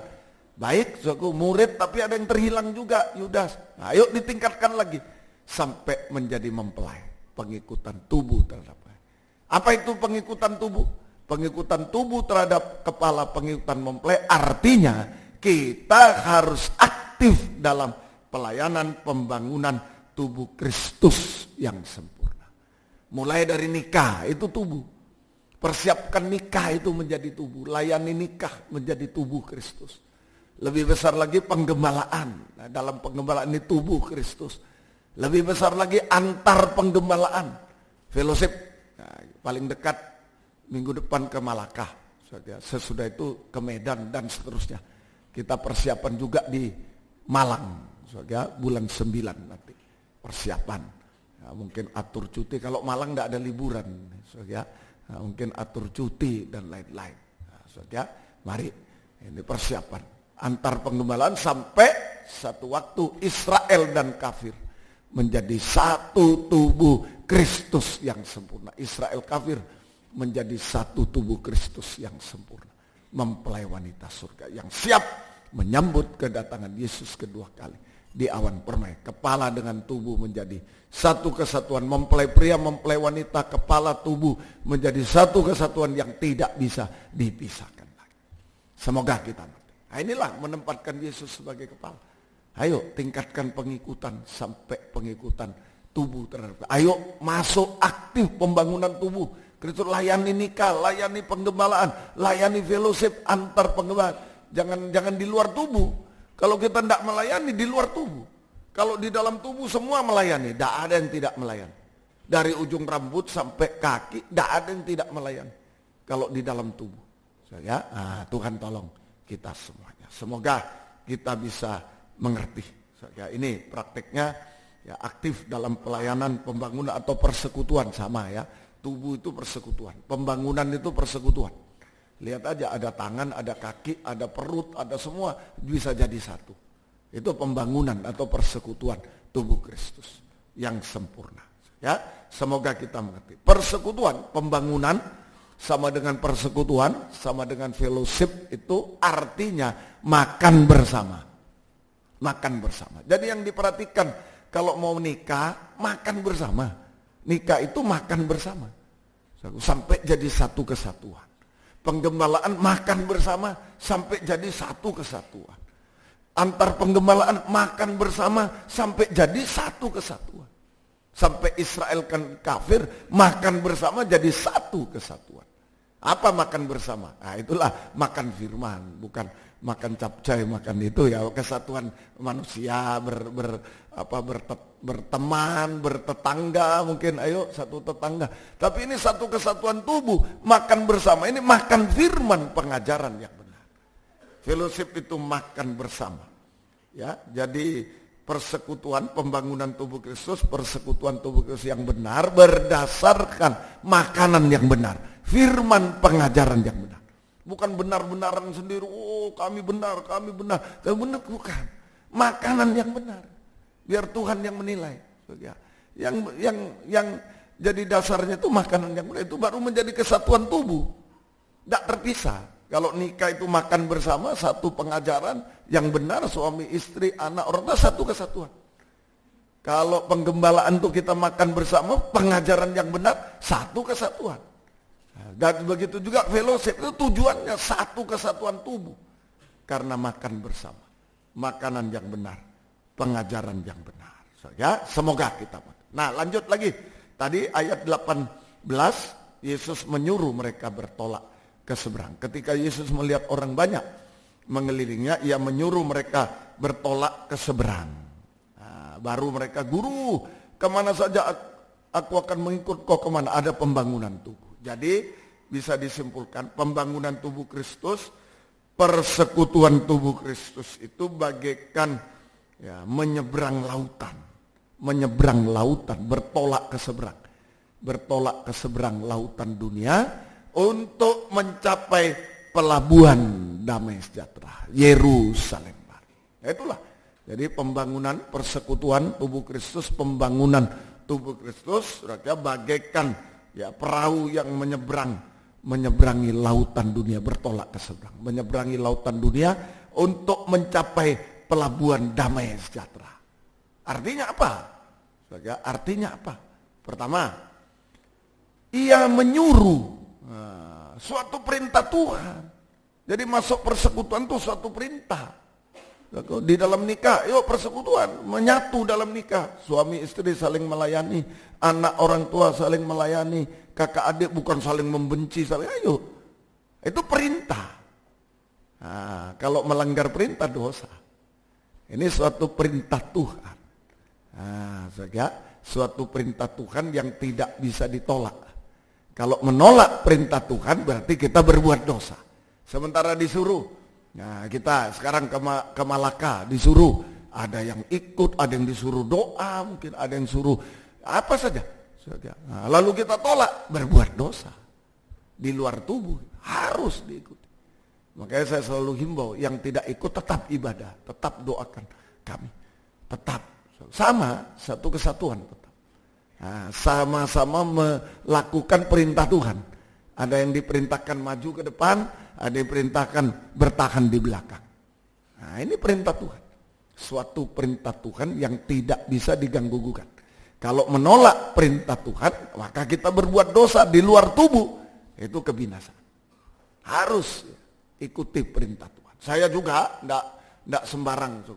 Baik, suku murid tapi ada yang terhilang juga, Yudas. Nah, ayo ditingkatkan lagi sampai menjadi mempelai, pengikutan tubuh terhadap. Apa itu pengikutan tubuh? Pengikutan tubuh terhadap kepala, pengikutan mempelai, artinya kita harus aktif dalam pelayanan pembangunan tubuh Kristus yang sempurna. Mulai dari nikah, itu tubuh. Persiapkan nikah itu menjadi tubuh, layani nikah menjadi tubuh Kristus. Lebih besar lagi penggembalaan. Nah, dalam penggembalaan ini tubuh Kristus. Lebih besar lagi antar penggembalaan, fellowship. Nah, paling dekat minggu depan ke Malakah, sesudah itu ke Medan dan seterusnya. Kita persiapan juga di Malang, bulan 9 nanti persiapan. Nah, mungkin atur cuti, kalau Malang tidak ada liburan, nah, mungkin atur cuti dan lain-lain. Nah, mari ini persiapan antar penggembalaan sampai satu waktu Israel dan kafir menjadi satu tubuh Kristus yang sempurna. Israel kafir menjadi satu tubuh Kristus yang sempurna. Mempelai wanita surga yang siap menyambut kedatangan Yesus kedua kali di awan permai. Kepala dengan tubuh menjadi satu kesatuan. Mempelai pria, mempelai wanita, kepala tubuh menjadi satu kesatuan yang tidak bisa dipisahkan lagi. Semoga kita mengerti. Nah, inilah menempatkan Yesus sebagai kepala. Ayo tingkatkan pengikutan sampai pengikutan tubuh terhadap. Ayo masuk aktif pembangunan tubuh. Kristus, layani nikah, layani penggembalaan, layani fellowship antar penggembalaan. Jangan di luar tubuh. Kalau kita tidak melayani di luar tubuh. Kalau di dalam tubuh semua melayani, tidak ada yang tidak melayani. Dari ujung rambut sampai kaki, tidak ada yang tidak melayani. Kalau di dalam tubuh. Tuhan tolong kita semuanya. Semoga kita bisa mengerti. Ini prakteknya ya, aktif dalam pelayanan pembangunan atau persekutuan, sama ya. Tubuh itu persekutuan, pembangunan itu persekutuan. Lihat aja, ada tangan, ada kaki, ada perut, ada semua bisa jadi satu. Itu pembangunan atau persekutuan tubuh Kristus yang sempurna. Ya, semoga kita mengerti. Persekutuan, pembangunan sama dengan persekutuan, sama dengan fellowship, itu artinya makan bersama. Makan bersama. Jadi yang diperhatikan kalau mau nikah, makan bersama. Nikah itu makan bersama. Sampai jadi satu kesatuan. Penggembalaan makan bersama sampai jadi satu kesatuan. Antar penggembalaan makan bersama sampai jadi satu kesatuan. Sampai Israel kan kafir, makan bersama jadi satu kesatuan. Apa makan bersama? Nah, itulah makan firman, bukan makan capcay, makan itu ya, kesatuan manusia berteman, bertetangga, mungkin ayo satu tetangga. Tapi ini satu kesatuan tubuh, makan bersama. Ini makan firman, pengajaran yang benar. Fellowship itu makan bersama. Ya, jadi persekutuan pembangunan tubuh Kristus, persekutuan tubuh Kristus yang benar berdasarkan makanan yang benar, firman pengajaran yang benar. Bukan benar-benaran sendiri, oh kami benar, bukan. Makanan yang benar. Biar Tuhan yang menilai. Yang jadi dasarnya itu makanan yang benar, itu baru menjadi kesatuan tubuh. Tidak terpisah. Kalau nikah itu makan bersama, satu pengajaran yang benar, suami, istri, anak, orang tua, satu kesatuan. Kalau penggembalaan itu kita makan bersama, pengajaran yang benar, satu kesatuan. Dan begitu juga fellowship itu tujuannya satu kesatuan tubuh. Karena makan bersama. Makanan yang benar, pengajaran yang benar. Ya, semoga kita. Nah, lanjut lagi. Tadi ayat 18, Yesus menyuruh mereka bertolak ke seberang. Ketika Yesus melihat orang banyak mengelilingnya, ia menyuruh mereka bertolak ke seberang. Nah, baru mereka, "Guru, kemana saja aku akan mengikut kau kemana?" Ada pembangunan tubuh. Jadi bisa disimpulkan pembangunan tubuh Kristus, persekutuan tubuh Kristus itu bagaikan menyeberang lautan, bertolak ke seberang lautan dunia untuk mencapai pelabuhan damai sejahtera, Yerusalem baru. Itulah. Jadi pembangunan persekutuan tubuh Kristus, pembangunan tubuh Kristus, bagaikan perahu yang menyeberangi lautan dunia, bertolak ke seberang, menyeberangi lautan dunia untuk mencapai pelabuhan damai sejahtera. Artinya apa? Artinya apa? Pertama, ia menyuruh suatu perintah Tuhan. Jadi masuk persekutuan itu suatu perintah. Di dalam nikah, yuk persekutuan, menyatu dalam nikah. Suami istri saling melayani, anak orang tua saling melayani, kakak adik bukan saling membenci, ayo. Itu perintah. Nah, kalau melanggar perintah dosa. Ini suatu perintah Tuhan. Nah, suatu perintah Tuhan yang tidak bisa ditolak. Kalau menolak perintah Tuhan berarti kita berbuat dosa. Sementara disuruh, nah kita sekarang ke Malaka disuruh, ada yang ikut, ada yang disuruh doa, mungkin ada yang suruh apa saja. Nah, lalu kita tolak, berbuat dosa. Di luar tubuh harus diikuti. Makanya saya selalu himbau, yang tidak ikut tetap ibadah, tetap doakan kami. Tetap sama, satu kesatuan tetap. Nah, sama-sama melakukan perintah Tuhan. Ada yang diperintahkan maju ke depan, ada yang diperintahkan bertahan di belakang. Nah, ini perintah Tuhan. Suatu perintah Tuhan yang tidak bisa diganggu-gugat. Kalau menolak perintah Tuhan, maka kita berbuat dosa di luar tubuh. Itu kebinasaan. Harus ikuti perintah Tuhan. Saya juga enggak sembarang,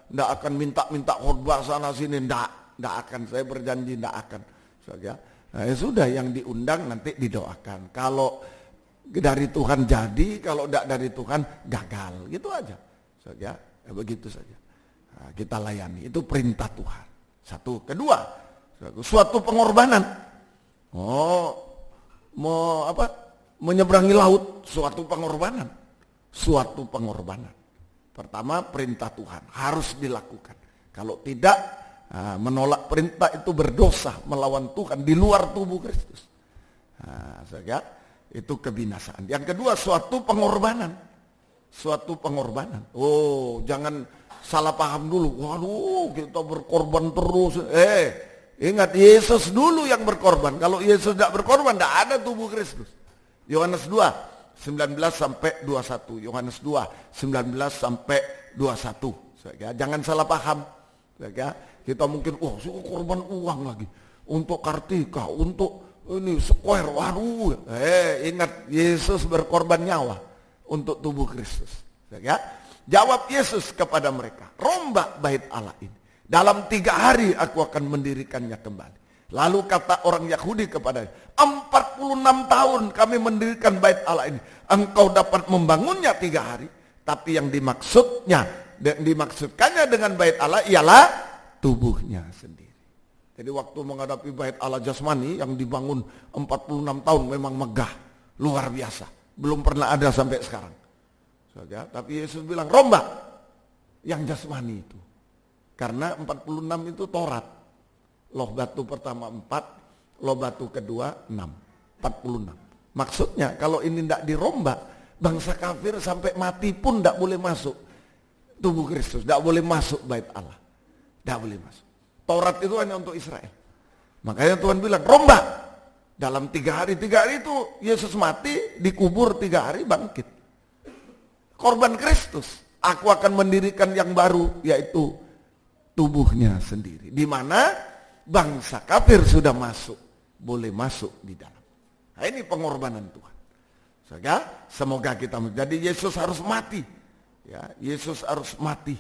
enggak akan minta khotbah sana sini, enggak akan, saya berjanji enggak akan. Nah, ya sudah, yang diundang nanti didoakan. Kalau dari Tuhan jadi, kalau enggak dari Tuhan gagal, gitu aja. Begitu saja. Nah, kita layani, itu perintah Tuhan. Satu, kedua, suatu pengorbanan. Menyeberangi laut, suatu pengorbanan. Suatu pengorbanan. Pertama, perintah Tuhan harus dilakukan. Kalau tidak, menolak perintah itu berdosa, melawan Tuhan di luar tubuh Kristus. Itu kebinasaan. Yang kedua, suatu pengorbanan. Suatu pengorbanan. Oh, jangan salah paham dulu. Waduh, kita berkorban terus. Ingat, Yesus dulu yang berkorban. Kalau Yesus tidak berkorban, tidak ada tubuh Kristus. Yohanes 2, 19 sampai 21. Yohanes 2, 19 sampai 21. Jangan salah paham. Kita mungkin, korban uang lagi. Untuk Kartika, untuk ini square. Waduh. Ingat, Yesus berkorban nyawa untuk tubuh Kristus. Jawab Yesus kepada mereka, rombak bait Allah ini. Dalam 3 hari aku akan mendirikannya kembali. Lalu kata orang Yahudi kepadanya, 46 tahun kami mendirikan bait Allah ini. Engkau dapat membangunnya 3 hari. Tapi yang dimaksudkannya dengan bait Allah ialah tubuhnya sendiri. Jadi waktu menghadapi bait Allah jasmani yang dibangun 46 tahun memang megah, luar biasa. Belum pernah ada sampai sekarang. Tapi Yesus bilang, rombak yang jasmani itu. Karena 46 itu Taurat. Loh batu pertama 4, loh batu kedua 6. 46. Maksudnya kalau ini tidak dirombak, bangsa kafir sampai mati pun tidak boleh masuk tubuh Kristus, tidak boleh masuk bait Allah. Tidak boleh masuk. Taurat itu hanya untuk Israel. Makanya Tuhan bilang, rombak. Dalam 3 hari. 3 hari itu Yesus mati, dikubur 3 hari, bangkit. Korban Kristus. Aku akan mendirikan yang baru, yaitu tubuhnya sendiri. Di mana bangsa kafir sudah masuk, boleh masuk di dalam. Nah, ini pengorbanan Tuhan. Semoga kita, jadi Yesus harus mati. Ya, Yesus harus mati.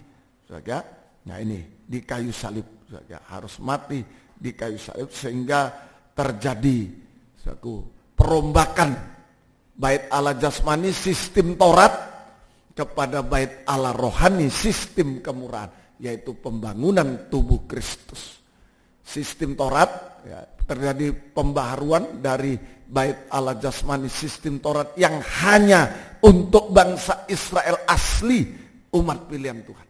Nah ini di kayu salib, harus mati di kayu salib sehingga terjadi suatu perombakan bait Allah jasmani sistem Taurat kepada bait Allah rohani sistem kemurahan, yaitu pembangunan tubuh Kristus. Sistem Taurat ya, terjadi pembaharuan dari bait Allah jasmani sistem Taurat yang hanya untuk bangsa Israel asli, umat pilihan Tuhan,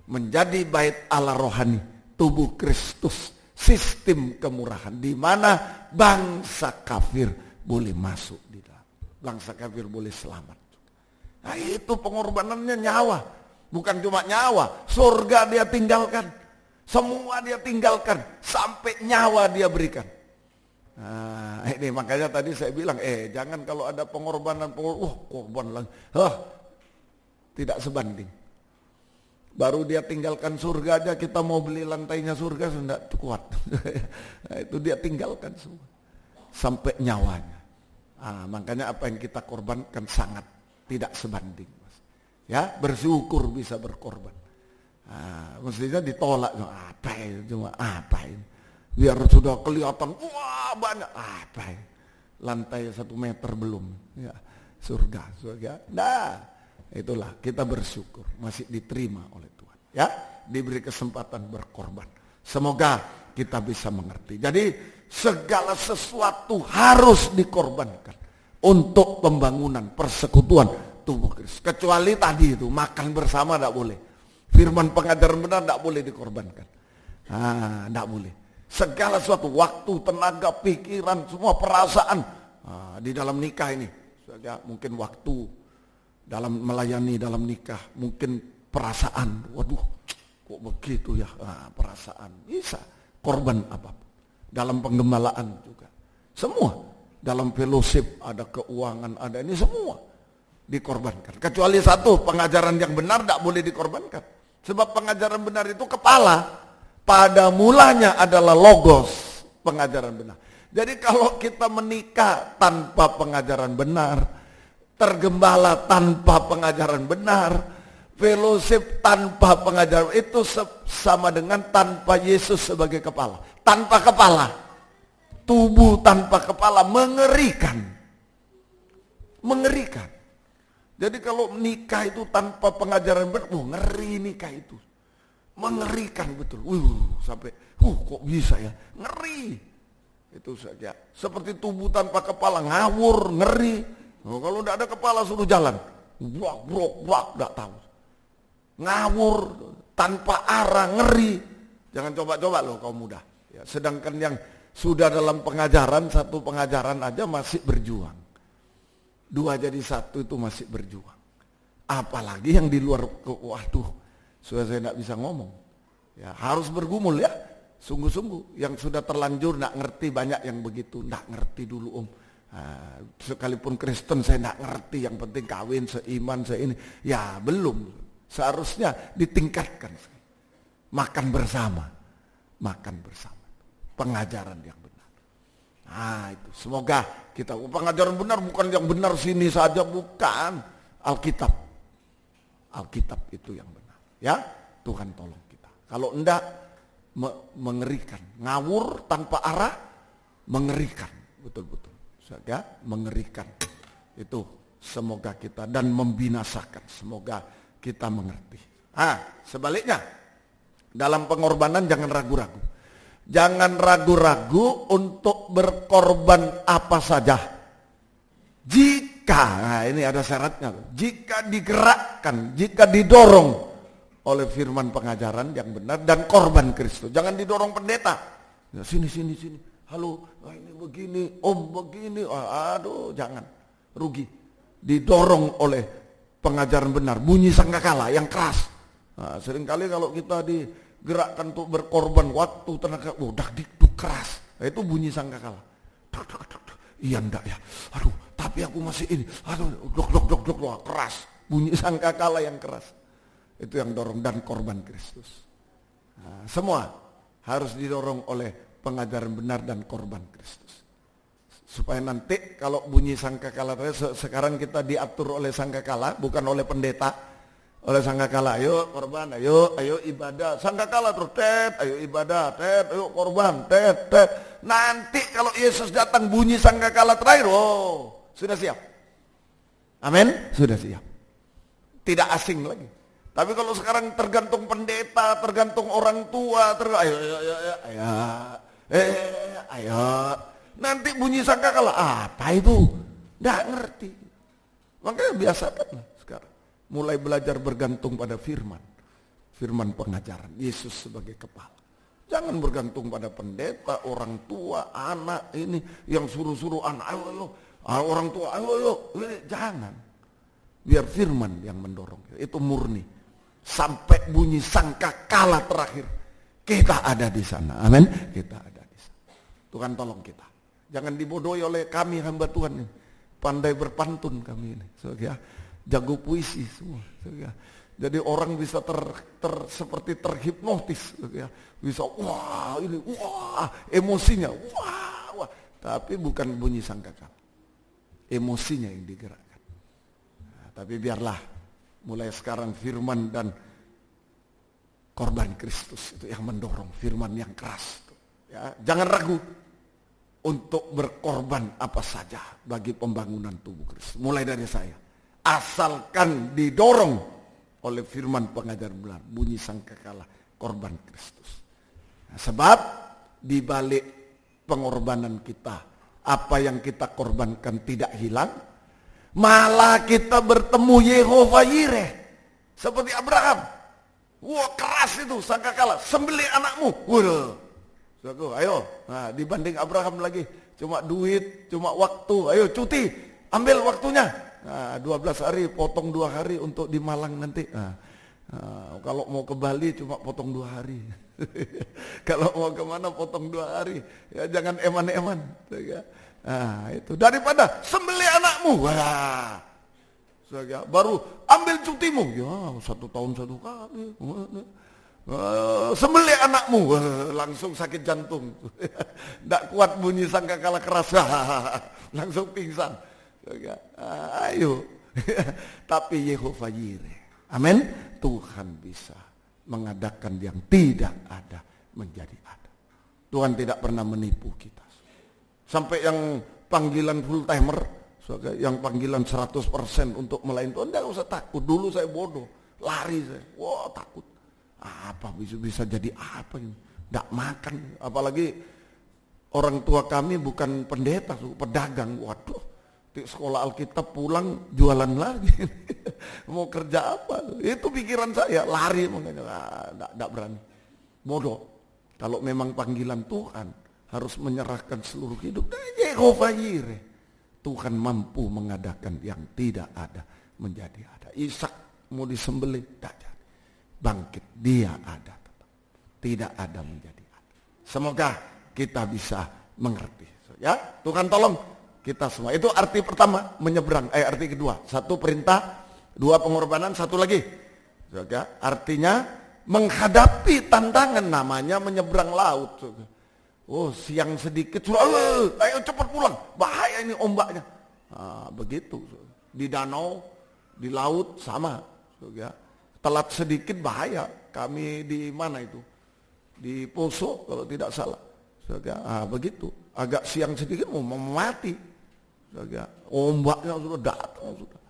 menjadi bait Allah rohani tubuh Kristus, sistem kemurahan di mana bangsa kafir boleh masuk di dalam, bangsa kafir boleh selamat. Nah itu pengorbanannya nyawa, bukan cuma nyawa, surga dia tinggalkan, semua dia tinggalkan, sampai nyawa dia berikan. Nah ini makanya tadi saya bilang, jangan kalau ada pengorbanan, korban lagi, tidak sebanding. Baru dia tinggalkan surga aja, kita mau beli lantainya surga sudah kuat. Nah, itu dia tinggalkan semua, sampai nyawanya. Makanya apa yang kita korbankan sangat tidak sebanding. Ya, bersyukur bisa berkorban. Mestinya ditolak, cuma apa ini? Biar sudah kelihatan, wah banyak, apa ini? Lantai 1 meter belum, ya, surga. Nah, itulah kita bersyukur masih diterima oleh Tuhan. Ya, diberi kesempatan berkorban. Semoga kita bisa mengerti. Jadi segala sesuatu harus dikorbankan untuk pembangunan persekutuan tubuh Kristus. Kecuali tadi itu makan bersama tidak boleh. Firman pengajaran benar tidak boleh dikorbankan. Tidak boleh. Segala sesuatu, waktu, tenaga, pikiran, semua perasaan di dalam nikah ini. Mungkin waktu dalam melayani dalam nikah, mungkin perasaan, waduh kok begitu ya, perasaan bisa korban apapun. Dalam penggembalaan juga, semua dalam fellowship ada keuangan, ada ini semua dikorbankan. Kecuali satu, pengajaran yang benar tidak boleh dikorbankan. Sebab pengajaran benar itu kepala, pada mulanya adalah logos, pengajaran benar. Jadi kalau kita menikah tanpa pengajaran benar, tergembala tanpa pengajaran benar, fellowship tanpa pengajaran, itu sama dengan tanpa Yesus sebagai kepala. Tanpa kepala, tubuh tanpa kepala, mengerikan. Mengerikan. Jadi kalau nikah itu tanpa pengajaran benar, ngeri nikah itu. Mengerikan betul. Sampai kok bisa ya? Ngeri. Itu saja. Seperti tubuh tanpa kepala, ngawur, ngeri. Kalau tidak ada kepala suruh jalan, tidak tahu. Ngawur, tanpa arah, ngeri. Jangan coba-coba loh kaum muda. Ya, sedangkan yang sudah dalam pengajaran, satu pengajaran aja masih berjuang. 2 jadi 1 itu masih berjuang. Apalagi yang di luar, waduh, sudah saya tidak bisa ngomong. Ya, harus bergumul ya, sungguh-sungguh. Yang sudah terlanjur tidak ngerti, banyak yang begitu, tidak ngerti dulu om. Sekalipun Kristen saya tidak ngerti, yang penting kawin, seiman, seini. Ya belum, seharusnya ditingkatkan. Makan bersama, pengajaran yang benar. Itu semoga kita, pengajaran benar bukan yang benar sini saja, bukan. Alkitab itu yang benar. Ya, Tuhan tolong kita. Kalau enggak, mengerikan. Ngawur tanpa arah, mengerikan, betul-betul. Ya, mengerikan itu, semoga kita, dan membinasakan, semoga kita mengerti. Sebaliknya, dalam pengorbanan jangan ragu-ragu. Jangan ragu-ragu untuk berkorban apa saja. Jika, ini ada syaratnya, jika digerakkan, jika didorong oleh firman pengajaran yang benar dan korban Kristus. Jangan didorong pendeta. Ya, sini. Halo, ini begini, om begini, aduh jangan, rugi. Didorong oleh pengajaran benar, bunyi sangkakala yang keras. Seringkali kalau kita digerakkan untuk berkorban waktu, tenaga, dikduk keras, itu bunyi sangkakala. Iya ndak ya, aduh tapi aku masih ini, aduh dok, keras, bunyi sangkakala yang keras. Itu yang dorong, dan korban Kristus. Semua harus didorong oleh pengajaran benar dan korban Kristus. Supaya nanti kalau bunyi sangkakala, sekarang kita diatur oleh sangkakala, bukan oleh pendeta, oleh sangkakala. Ayo korban, ayo ibadah. Sangkakala terus, ayo ibadah, ayo korban, Nanti kalau Yesus datang bunyi sangkakala terakhir, sudah siap. Amin, sudah siap. Tidak asing lagi. Tapi kalau sekarang tergantung pendeta, tergantung orang tua, ayo. Nanti bunyi sangkakala, apa itu? Nggak ngerti. Makanya biasakanlah sekarang. Mulai belajar bergantung pada firman. Firman pengajaran, Yesus sebagai kepala. Jangan bergantung pada pendeta, orang tua, anak ini yang suruh-suruh anak, ayo, orang tua, ayo, jangan. Biar firman yang mendorong, itu murni. Sampai bunyi sangkakala terakhir, kita ada di sana. Amin. Kita ada di sana. Tuhan tolong kita. Jangan dibodohi oleh kami hamba Tuhan ini. Pandai berpantun kami ini. Jago puisi semua. Jadi orang bisa seperti terhipnotis. Bisa emosinya. Wah. Tapi bukan bunyi sangkakala. Emosinya yang digerakkan. Nah, tapi biarlah mulai sekarang firman dan korban Kristus itu yang mendorong, firman yang keras. Ya, jangan ragu untuk berkorban apa saja bagi pembangunan tubuh Kristus. Mulai dari saya, asalkan didorong oleh firman pengajar benar, bunyi sangkakala korban Kristus. Nah, sebab di balik pengorbanan kita, apa yang kita korbankan tidak hilang. Malah kita bertemu Yehova Yireh seperti Abraham. Wah, keras itu sangkakala, sembelih anakmu. Waduh. Ayo, nah, dibanding Abraham lagi cuma duit, cuma waktu. Ayo cuti, ambil waktunya. Nah, 12 hari potong 2 hari untuk di Malang nanti. Kalau mau ke Bali cuma potong 2 hari. Kalau mau kemana potong 2 hari. Ya jangan eman-eman. Nah, itu daripada sembelih anakmu. Wah. Baru ambil cutimu. Ya, 1 tahun 1 kali. Sembelih anakmu. Langsung sakit jantung. Tidak kuat bunyi sangkakala keras. Langsung pingsan. Ayo. Tapi Yehova Yireh. Amin. Tuhan bisa mengadakan yang tidak ada menjadi ada. Tuhan tidak pernah menipu kita. Sampai yang panggilan full timer, yang panggilan 100% untuk melayani Tuhan, enggak usah takut. Dulu saya bodoh, lari saya, wah takut. Apa bisa jadi apa ini? Enggak makan, apalagi orang tua kami bukan pendeta, pedagang. Waduh, di sekolah Alkitab pulang jualan lagi. Mau kerja apa? Itu pikiran saya, lari makanya enggak berani. Bodoh. Kalau memang panggilan Tuhan, harus menyerahkan seluruh hidup. Yehova Yireh. Tuhan mampu mengadakan yang tidak ada menjadi ada. Ishak mau disembelih, tidak jadi. Bangkit, dia ada tetap. Tidak ada menjadi ada. Semoga kita bisa mengerti. Ya, Tuhan tolong kita semua. Itu arti pertama, menyeberang. Arti kedua, 1 perintah, 2 pengorbanan, 1 lagi. Ya, artinya menghadapi tantangan, namanya menyeberang laut. Oh, siang sedikit, ayo cepat pulang, bahaya ini ombaknya. Nah, begitu. Di danau, di laut sama. Telat sedikit bahaya. Kami di mana itu? Di Poso kalau tidak salah. Begitu. Agak siang sedikit mau mati. Ombaknya sudah datang, sudah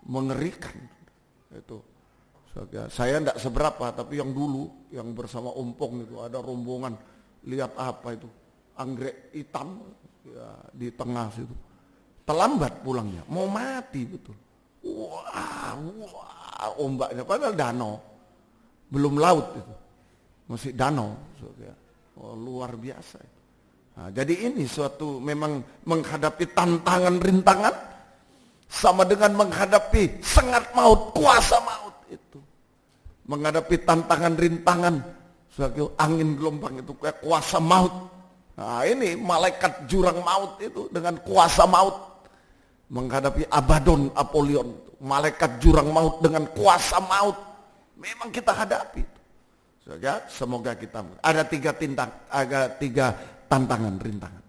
mengerikan. Itu. Saya tidak seberapa, tapi yang dulu, yang bersama Ompong itu ada rombongan. Lihat apa itu, anggrek hitam ya, di tengah situ. Terlambat pulangnya, mau mati betul. Wah, ombaknya padahal danau, belum laut itu, masih danau. Luar biasa. Nah, jadi ini suatu memang menghadapi tantangan rintangan sama dengan menghadapi sengat maut, kuasa maut itu. Menghadapi tantangan rintangan sebagai angin gelombang itu kayak kuasa maut. Nah, ini malaikat jurang maut itu dengan kuasa maut menghadapi Abaddon, Apollyon, malaikat jurang maut dengan kuasa maut. Memang kita hadapi. Semoga kita ada 3 tantangan rintangan.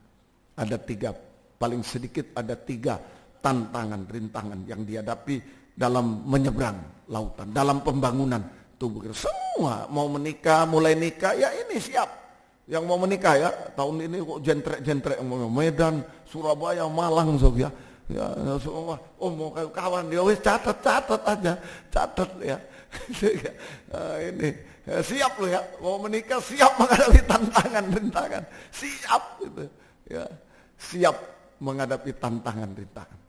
Ada 3, paling sedikit ada 3 tantangan rintangan yang dihadapi dalam menyeberang lautan, dalam pembangunan tubuh kita. Semua mau menikah, mulai nikah, ya ini siap. Yang mau menikah ya, tahun ini kok jentrek-jentrek, Medan, Surabaya, Malang, Ya, semua, mau kawan dia wis catat aja, catat ya. Ini siap lo ya, mau menikah siap menghadapi tantangan-rintangan, siap gitu ya, siap menghadapi tantangan-rintangan.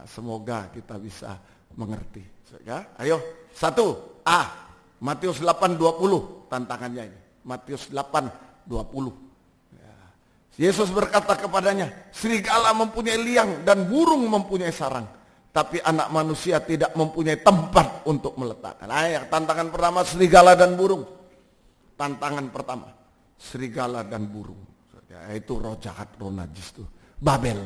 Semoga kita bisa mengerti ya. Ayo, 1A Matius 8:20 tantangannya ini. Matius 8:20 ya. Yesus berkata kepadanya, serigala mempunyai liang dan burung mempunyai sarang, tapi anak manusia tidak mempunyai tempat untuk meletakkan. Tantangan pertama serigala dan burung. Tantangan pertama serigala dan burung ya, itu roh jahat, roh najis tuh, Babel.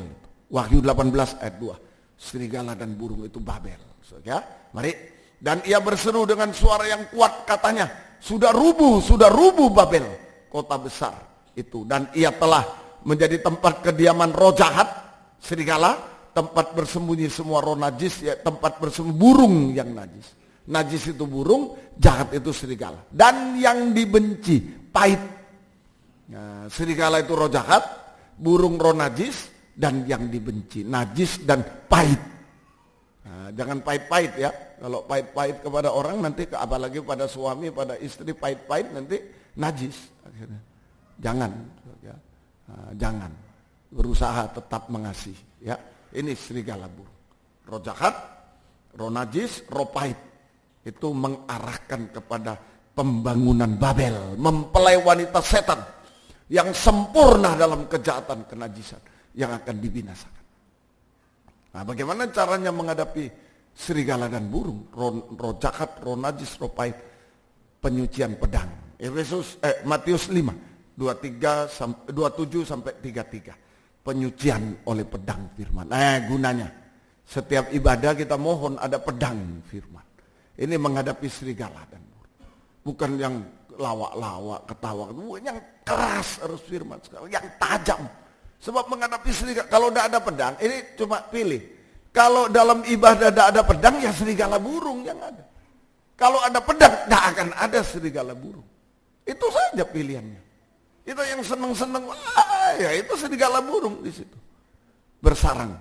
Wahyu 18 ayat 2. Serigala dan burung itu Babel. Ya, mari. Dan ia berseru dengan suara yang kuat, katanya, sudah rubuh Babel, kota besar itu. Dan ia telah menjadi tempat kediaman roh jahat, serigala, tempat bersembunyi semua roh najis, ya, tempat bersembunyi burung yang najis. Najis itu burung, jahat itu serigala. Dan yang dibenci, pahit. Nah, serigala itu roh jahat, burung roh najis, dan yang dibenci, najis dan pahit. Nah, jangan pahit-pahit ya. Kalau pahit-pahit kepada orang nanti, apalagi pada suami, pada istri pahit-pahit nanti najis akhirnya. Jangan ya. Jangan. Berusaha tetap mengasihi ya. Ini serigala burung. Roh jahat, roh najis, roh pahit. Itu mengarahkan kepada pembangunan Babel, mempelai wanita setan yang sempurna dalam kejahatan kenajisan yang akan dibinasakan. Nah, bagaimana caranya menghadapi serigala dan burung, roh jahat, roh najis, roh pahit? Penyucian pedang. Matius 5, 27 sampai 33. Penyucian oleh pedang firman. Gunanya setiap ibadah kita mohon ada pedang firman. Ini menghadapi serigala dan burung. Bukan yang lawak-lawak, ketawa, yang keras harus firman sekali, yang tajam. Sebab menghadapi serigala, kalau tidak ada pedang, ini cuma pilih. Kalau dalam ibadah tidak ada pedang, ya serigala burung yang ada. Kalau ada pedang, tidak akan ada serigala burung. Itu saja pilihannya. Itu yang senang-senang, ya itu serigala burung di situ. Bersarang.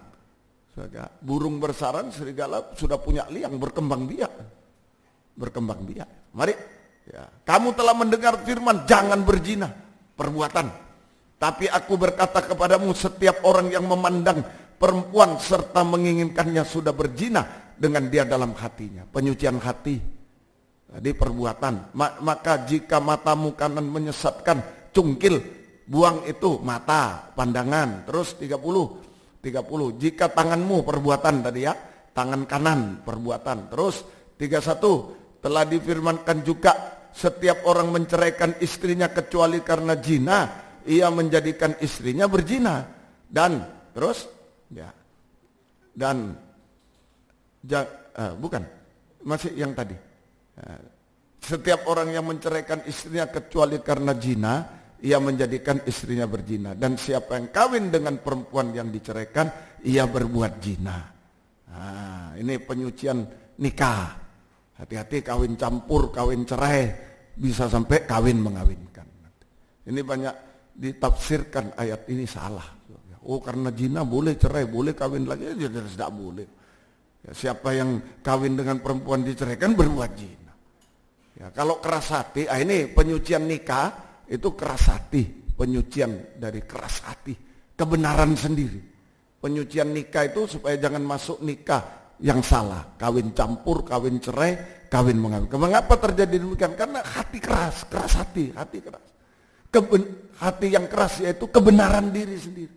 Burung bersarang, serigala sudah punya liang, berkembang biak. Berkembang biak. Mari, ya. Kamu telah mendengar firman, jangan berzina. Perbuatan. Tapi aku berkata kepadamu, setiap orang yang memandang perempuan serta menginginkannya sudah berzina dengan dia dalam hatinya. Penyucian hati. Jadi perbuatan. Maka jika matamu kanan menyesatkan, cungkil, buang itu mata, pandangan. Terus 30. Jika tanganmu perbuatan tadi ya, tangan kanan perbuatan. Terus 31. Telah difirmankan juga, setiap orang menceraikan istrinya kecuali karena zina, ia menjadikan istrinya berzina. Dan terus ya, dan bukan, masih yang tadi, setiap orang yang menceraikan istrinya kecuali karena zina, ia menjadikan istrinya berzina. Dan siapa yang kawin dengan perempuan yang diceraikan, ia berbuat zina. Nah, ini penyucian nikah. Hati-hati kawin campur, kawin cerai, bisa sampai kawin mengawinkan. Ini banyak ditafsirkan ayat ini salah. Oh, karena zina boleh cerai, boleh kawin lagi, ya tidak boleh. Ya, siapa yang kawin dengan perempuan diceraikan berbuat zina. Ya, kalau keras hati, ini penyucian nikah itu keras hati, penyucian dari keras hati, kebenaran sendiri. Penyucian nikah itu supaya jangan masuk nikah yang salah, kawin campur, kawin cerai, kawin mengawin. Mengapa terjadi demikian? Karena hati keras, keras hati keras. Hati yang keras yaitu kebenaran diri sendiri.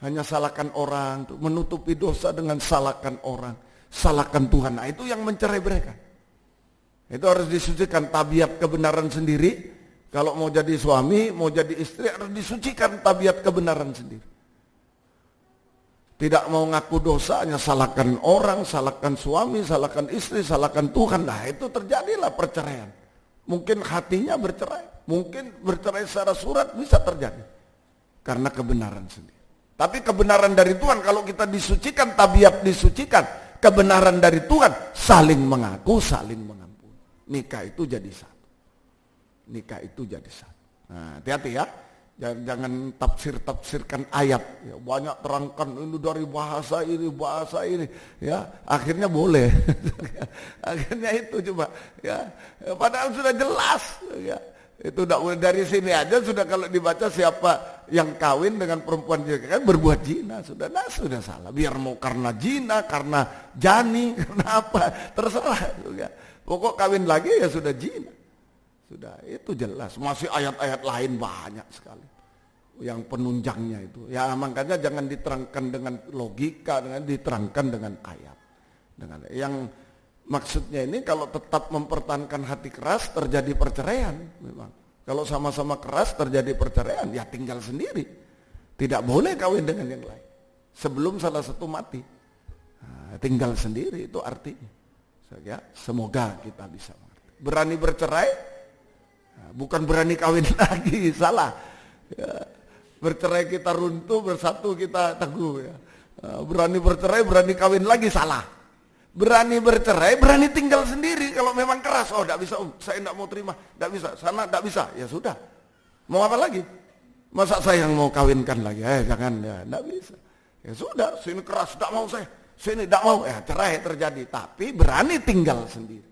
Hanya salahkan orang, menutupi dosa dengan salahkan orang, salahkan Tuhan. Nah, itu yang mencerai mereka. Itu harus disucikan tabiat kebenaran sendiri. Kalau mau jadi suami, mau jadi istri, harus disucikan tabiat kebenaran sendiri. Tidak mau ngaku dosa, hanya salahkan orang, salahkan suami, salahkan istri, salahkan Tuhan. Nah, itu terjadilah perceraian. Mungkin hatinya bercerai, mungkin bercerai secara surat bisa terjadi. Karena kebenaran sendiri. Tapi kebenaran dari Tuhan, kalau kita disucikan, tabiat disucikan, kebenaran dari Tuhan, saling mengaku, saling mengampuni. Nikah itu jadi satu. Nikah itu jadi satu. Nah, hati-hati ya. Jangan tafsirkan ayat. Ya, banyak terangkan ini dari bahasa ini. Ya, akhirnya boleh. Akhirnya itu coba. Ya, padahal sudah jelas. Ya, itu dari sini aja sudah kalau dibaca siapa yang kawin dengan perempuan juga kan berbuat zina sudah. Nah, sudah salah. Biar mau karena zina, karena jani, karena apa terserah. Ya. Pokok kawin lagi ya sudah zina. Sudah, itu jelas. Masih ayat-ayat lain banyak sekali yang penunjangnya itu. Ya makanya jangan diterangkan dengan logika, dengan diterangkan dengan ayat. Dengan yang maksudnya ini kalau tetap mempertahankan hati keras terjadi perceraian memang. Kalau sama-sama keras terjadi perceraian ya tinggal sendiri. Tidak boleh kawin dengan yang lain sebelum salah satu mati. Nah, tinggal sendiri itu artinya. Ya, semoga kita bisa mengerti. Berani bercerai bukan berani kawin lagi, salah. Ya, bercerai kita runtuh, bersatu kita teguh. Ya. Berani bercerai, berani kawin lagi, salah. Berani bercerai, berani tinggal sendiri. Kalau memang keras, tidak bisa, saya tidak mau terima, tidak bisa, sana tidak bisa, ya sudah. Mau apa lagi? Masa saya yang mau kawinkan lagi? Jangan, ya, tidak bisa. Ya sudah, sini keras, tidak mau saya, sini tidak mau, ya cerai terjadi. Tapi berani tinggal sendiri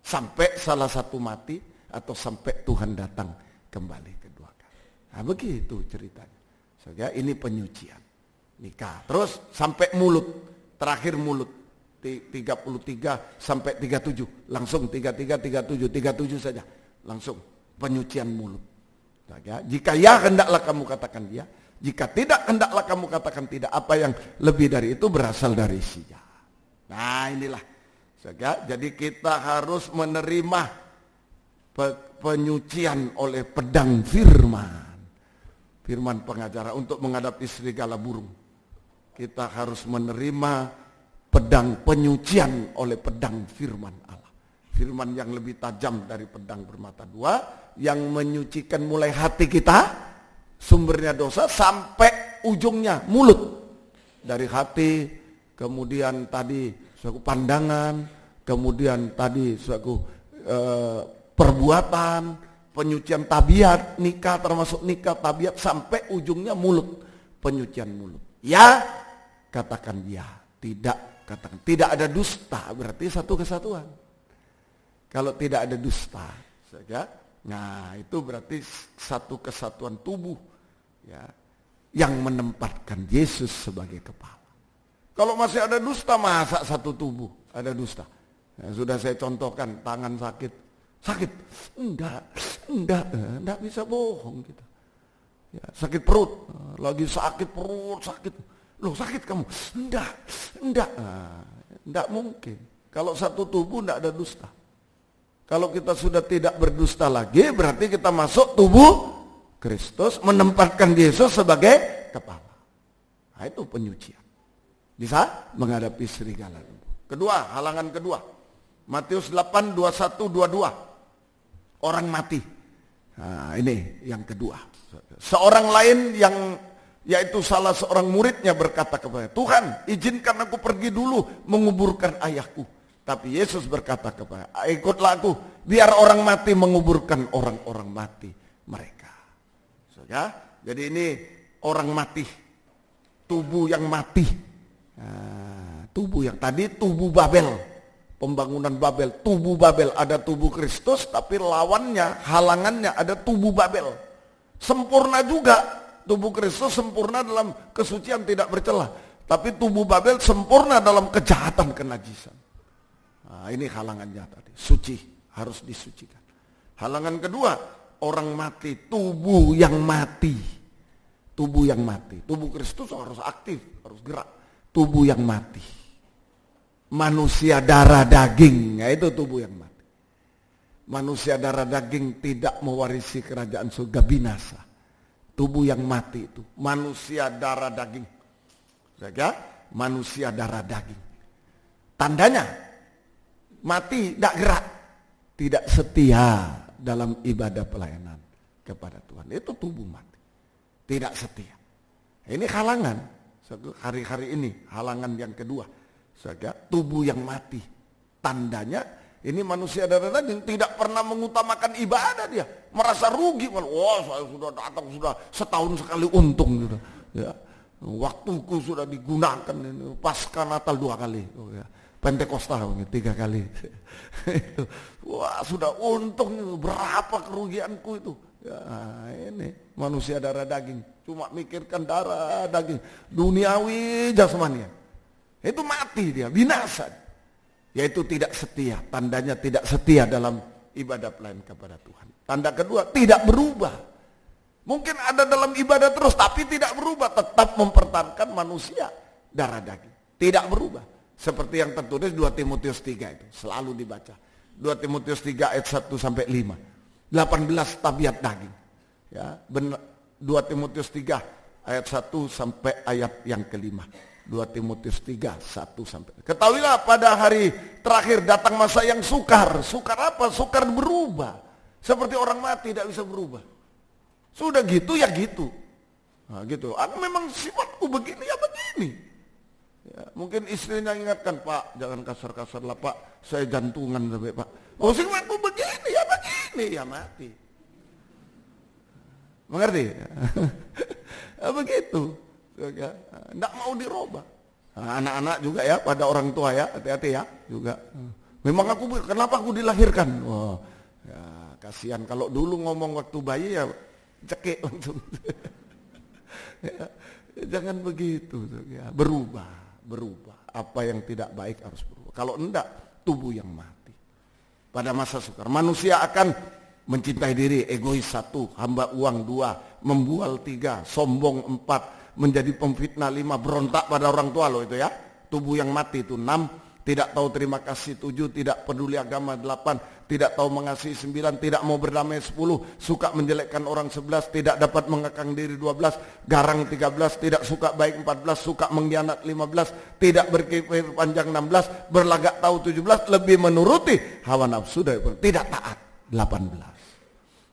sampai salah satu mati. Atau sampai Tuhan datang kembali kedua kali. Nah begitu ceritanya. Ya, ini penyucian nikah. Terus sampai mulut, terakhir mulut 33 sampai 37, langsung 33, 37 saja, langsung penyucian mulut. Ya, jika ya hendaklah kamu katakan ya, jika tidak hendaklah kamu katakan tidak. Apa yang lebih dari itu berasal dari si ya. Nah inilah. Ya, jadi kita harus menerima penyucian oleh pedang firman pengacara untuk menghadapi serigala burung. Kita harus menerima pedang penyucian oleh pedang firman Allah. Firman yang lebih tajam dari pedang bermata dua, yang menyucikan mulai hati kita, sumbernya dosa, sampai ujungnya mulut. Dari hati, kemudian tadi suatu pandangan, kemudian tadi suatu perbuatan, penyucian tabiat, nikah termasuk nikah tabiat, sampai ujungnya mulut, penyucian mulut. Ya, katakan ya. Tidak, katakan tidak ada dusta, berarti satu kesatuan. Kalau tidak ada dusta, ya, nah itu berarti satu kesatuan tubuh, ya, yang menempatkan Yesus sebagai kepala. Kalau masih ada dusta, masa satu tubuh ada dusta? Ya, sudah saya contohkan, tangan sakit, enggak bisa bohong kita. Ya, sakit perut, lagi sakit perut, sakit. Loh sakit kamu? Enggak mungkin. Kalau satu tubuh enggak ada dusta. Kalau kita sudah tidak berdusta lagi, berarti kita masuk tubuh Kristus, menempatkan Yesus sebagai kepala. Nah itu penyucian. Bisa menghadapi serigala. Kedua, halangan kedua. Matius 8, 21, 22. Orang mati. Nah, ini yang kedua. Seorang lain yang yaitu salah seorang muridnya berkata kepada Tuhan, izinkan aku pergi dulu menguburkan ayahku. Tapi Yesus berkata kepada, ikutlah aku, biar orang mati menguburkan orang-orang mati mereka. Ya, jadi ini orang mati, tubuh yang mati. Nah, tubuh yang tadi tubuh Babel. Pembangunan Babel, tubuh Babel, ada tubuh Kristus, tapi lawannya, halangannya ada tubuh Babel. Sempurna juga, tubuh Kristus sempurna dalam kesucian tidak bercela, tapi tubuh Babel sempurna dalam kejahatan kenajisan. Nah, ini halangannya tadi, suci, harus disucikan. Halangan kedua, orang mati, tubuh yang mati. Tubuh yang mati, tubuh Kristus harus aktif, harus gerak. Tubuh yang mati. Manusia darah daging, ya itu tubuh yang mati. Manusia darah daging tidak mewarisi kerajaan surga, binasa. Tubuh yang mati itu manusia darah daging. Ya, manusia darah daging. Tandanya mati, tidak gerak, tidak setia dalam ibadah pelayanan kepada Tuhan. Itu tubuh mati, tidak setia. Ini halangan hari-hari ini, halangan yang kedua. Tubuh yang mati, tandanya Ini manusia darah daging tidak pernah mengutamakan ibadah dia. Merasa rugi. Wah, saya sudah datang, sudah setahun sekali untung. Sudah. Ya. Waktuku sudah digunakan ini. Pasca Natal 2 kali. Oh, ya. Pentekosta 3 kali. Wah, sudah untung. Berapa kerugianku itu. Ya, ini manusia darah daging. Cuma mikirkan darah daging. Duniawi jasmani. Itu mati dia, binasa. Yaitu tidak setia. Tandanya tidak setia dalam ibadah pelayan kepada Tuhan. Tanda kedua, tidak berubah. Mungkin ada dalam ibadah terus, tapi tidak berubah. Tetap mempertahankan manusia darah daging. Tidak berubah. Seperti yang tertulis 2 Timotius 3 itu. Selalu dibaca. 2 Timotius 3 ayat 1-5. 18 tabiat daging. Ya, 2 Timotius 3 ayat 1 sampai ayat yang kelima. 2 Timotius 3, 1-5. Ketahuilah pada hari terakhir datang masa yang sukar. Sukar apa? Sukar berubah. Seperti orang mati tidak bisa berubah. Sudah gitu ya gitu. Nah gitu. Aku memang sifatku begini ya begini. Ya, mungkin istrinya ingatkan, Pak jangan kasar-kasar lah Pak. Saya jantungan sampai Pak. Oh sifatku begini ya begini. Ya mati. Mengerti? Begitu. Tidak mau dirubah. Anak-anak juga ya, pada orang tua ya, hati-hati ya juga. Memang kenapa aku dilahirkan? Wah, ya, kasihan kalau dulu ngomong waktu bayi ya cekik langsung. Ya, jangan begitu, ya. Berubah. Apa yang tidak baik harus berubah. Kalau enggak, tubuh yang mati. Pada masa sukar, manusia akan mencintai diri, egois 1, hamba uang 2, membual 3, sombong 4, menjadi pemfitnah 5, berontak pada orang tua loh itu ya. Tubuh yang mati itu 6, tidak tahu terima kasih 7, tidak peduli agama 8, tidak tahu mengasihi 9, tidak mau berdamai 10, suka menjelekkan orang 11, tidak dapat mengekang diri 12, garang 13, tidak suka baik 14, suka mengkhianat 15, tidak berpikir panjang 16, berlagak tahu 17, lebih menuruti hawa nafsu tidak taat 18.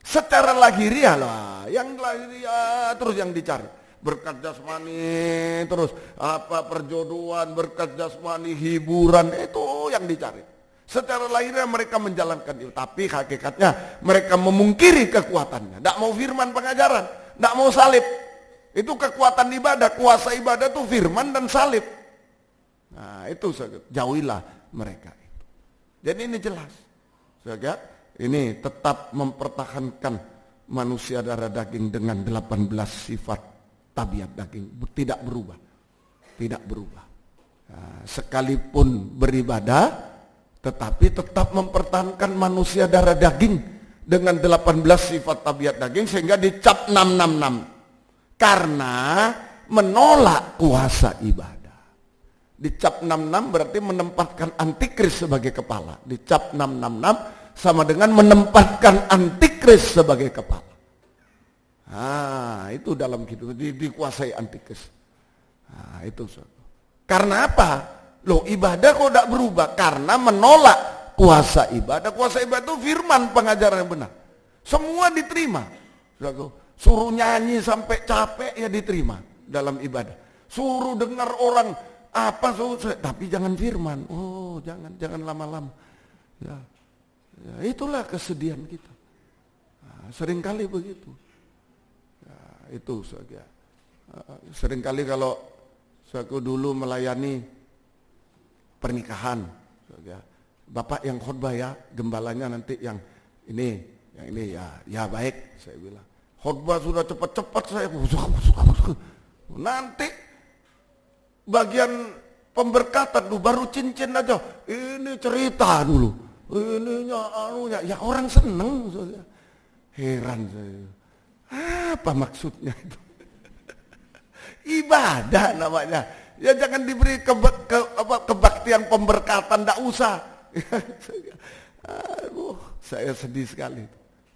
Secara lahiriah lah, yang lahiriah terus yang dicari. Berkat jasmani, terus perjodohan, berkat jasmani, hiburan, itu yang dicari. Secara lahirnya mereka menjalankan itu, tapi hakikatnya mereka memungkiri kekuatannya. Tidak mau firman pengajaran, tidak mau salib. Itu kekuatan ibadah, kuasa ibadah itu firman dan salib. Nah itu jauhilah mereka itu. Jadi ini jelas, ini tetap mempertahankan manusia darah daging dengan 18 sifat tabiat daging, tidak berubah. Nah, sekalipun beribadah, tetapi tetap mempertahankan manusia darah daging dengan 18 sifat tabiat daging, sehingga dicap 666 karena menolak kuasa ibadah. Dicap 66 berarti menempatkan antikris sebagai kepala. Dicap 666 sama dengan menempatkan antikris sebagai kepala. Itu dalam kehidupan dikuasai antikris. Itu karena apa? Loh ibadah kok tidak berubah? Karena menolak kuasa ibadah. Kuasa ibadah itu firman, pengajaran yang benar. Semua diterima. Suruh nyanyi sampai capek ya diterima dalam ibadah. Suruh dengar orang apa tapi jangan firman. Oh jangan lama-lama. Ya, itulah kesedihan kita. Seringkali begitu. Itu saja. Seringkali kalau aku dulu melayani pernikahan, Bapak yang khotbah ya, gembalanya nanti yang ini ya baik, saya bilang. Khotbah sudah cepat-cepat saya. Nanti bagian pemberkatan dulu baru cincin aja. Ini cerita dulu. Ininya ya orang seneng saja. Heran saya. Apa maksudnya itu? Ibadah namanya. Ya jangan diberi kebaktian pemberkatan, tidak usah. Aduh, saya sedih sekali.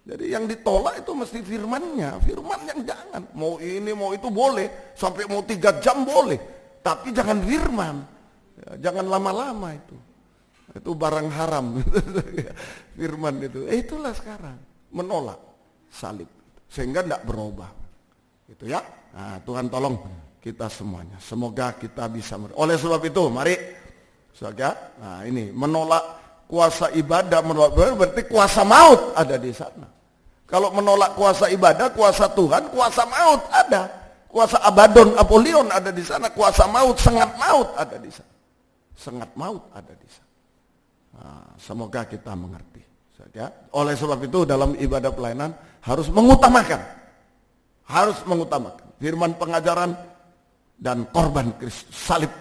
Jadi yang ditolak itu mesti firmannya. Firman yang jangan. Mau ini mau itu boleh. Sampai mau 3 jam boleh. Tapi jangan firman. Ya, jangan lama-lama itu. Itu barang haram. Firman itu. Itulah sekarang. Menolak salib. Sehingga tidak berubah. Gitu ya. Nah, Tuhan tolong kita semuanya. Semoga kita bisa oleh sebab itu, mari saudara, nah ini menolak kuasa ibadah, menolak berarti kuasa maut ada di sana. Kalau menolak kuasa ibadah, kuasa Tuhan, kuasa maut ada. Kuasa Abaddon, Apollyon ada di sana. Kuasa maut, sengat maut ada di sana. Sengat maut ada di sana. Nah, semoga kita mengerti. Ya. Oleh sebab itu dalam ibadah pelayanan harus mengutamakan firman pengajaran dan korban Kristus salib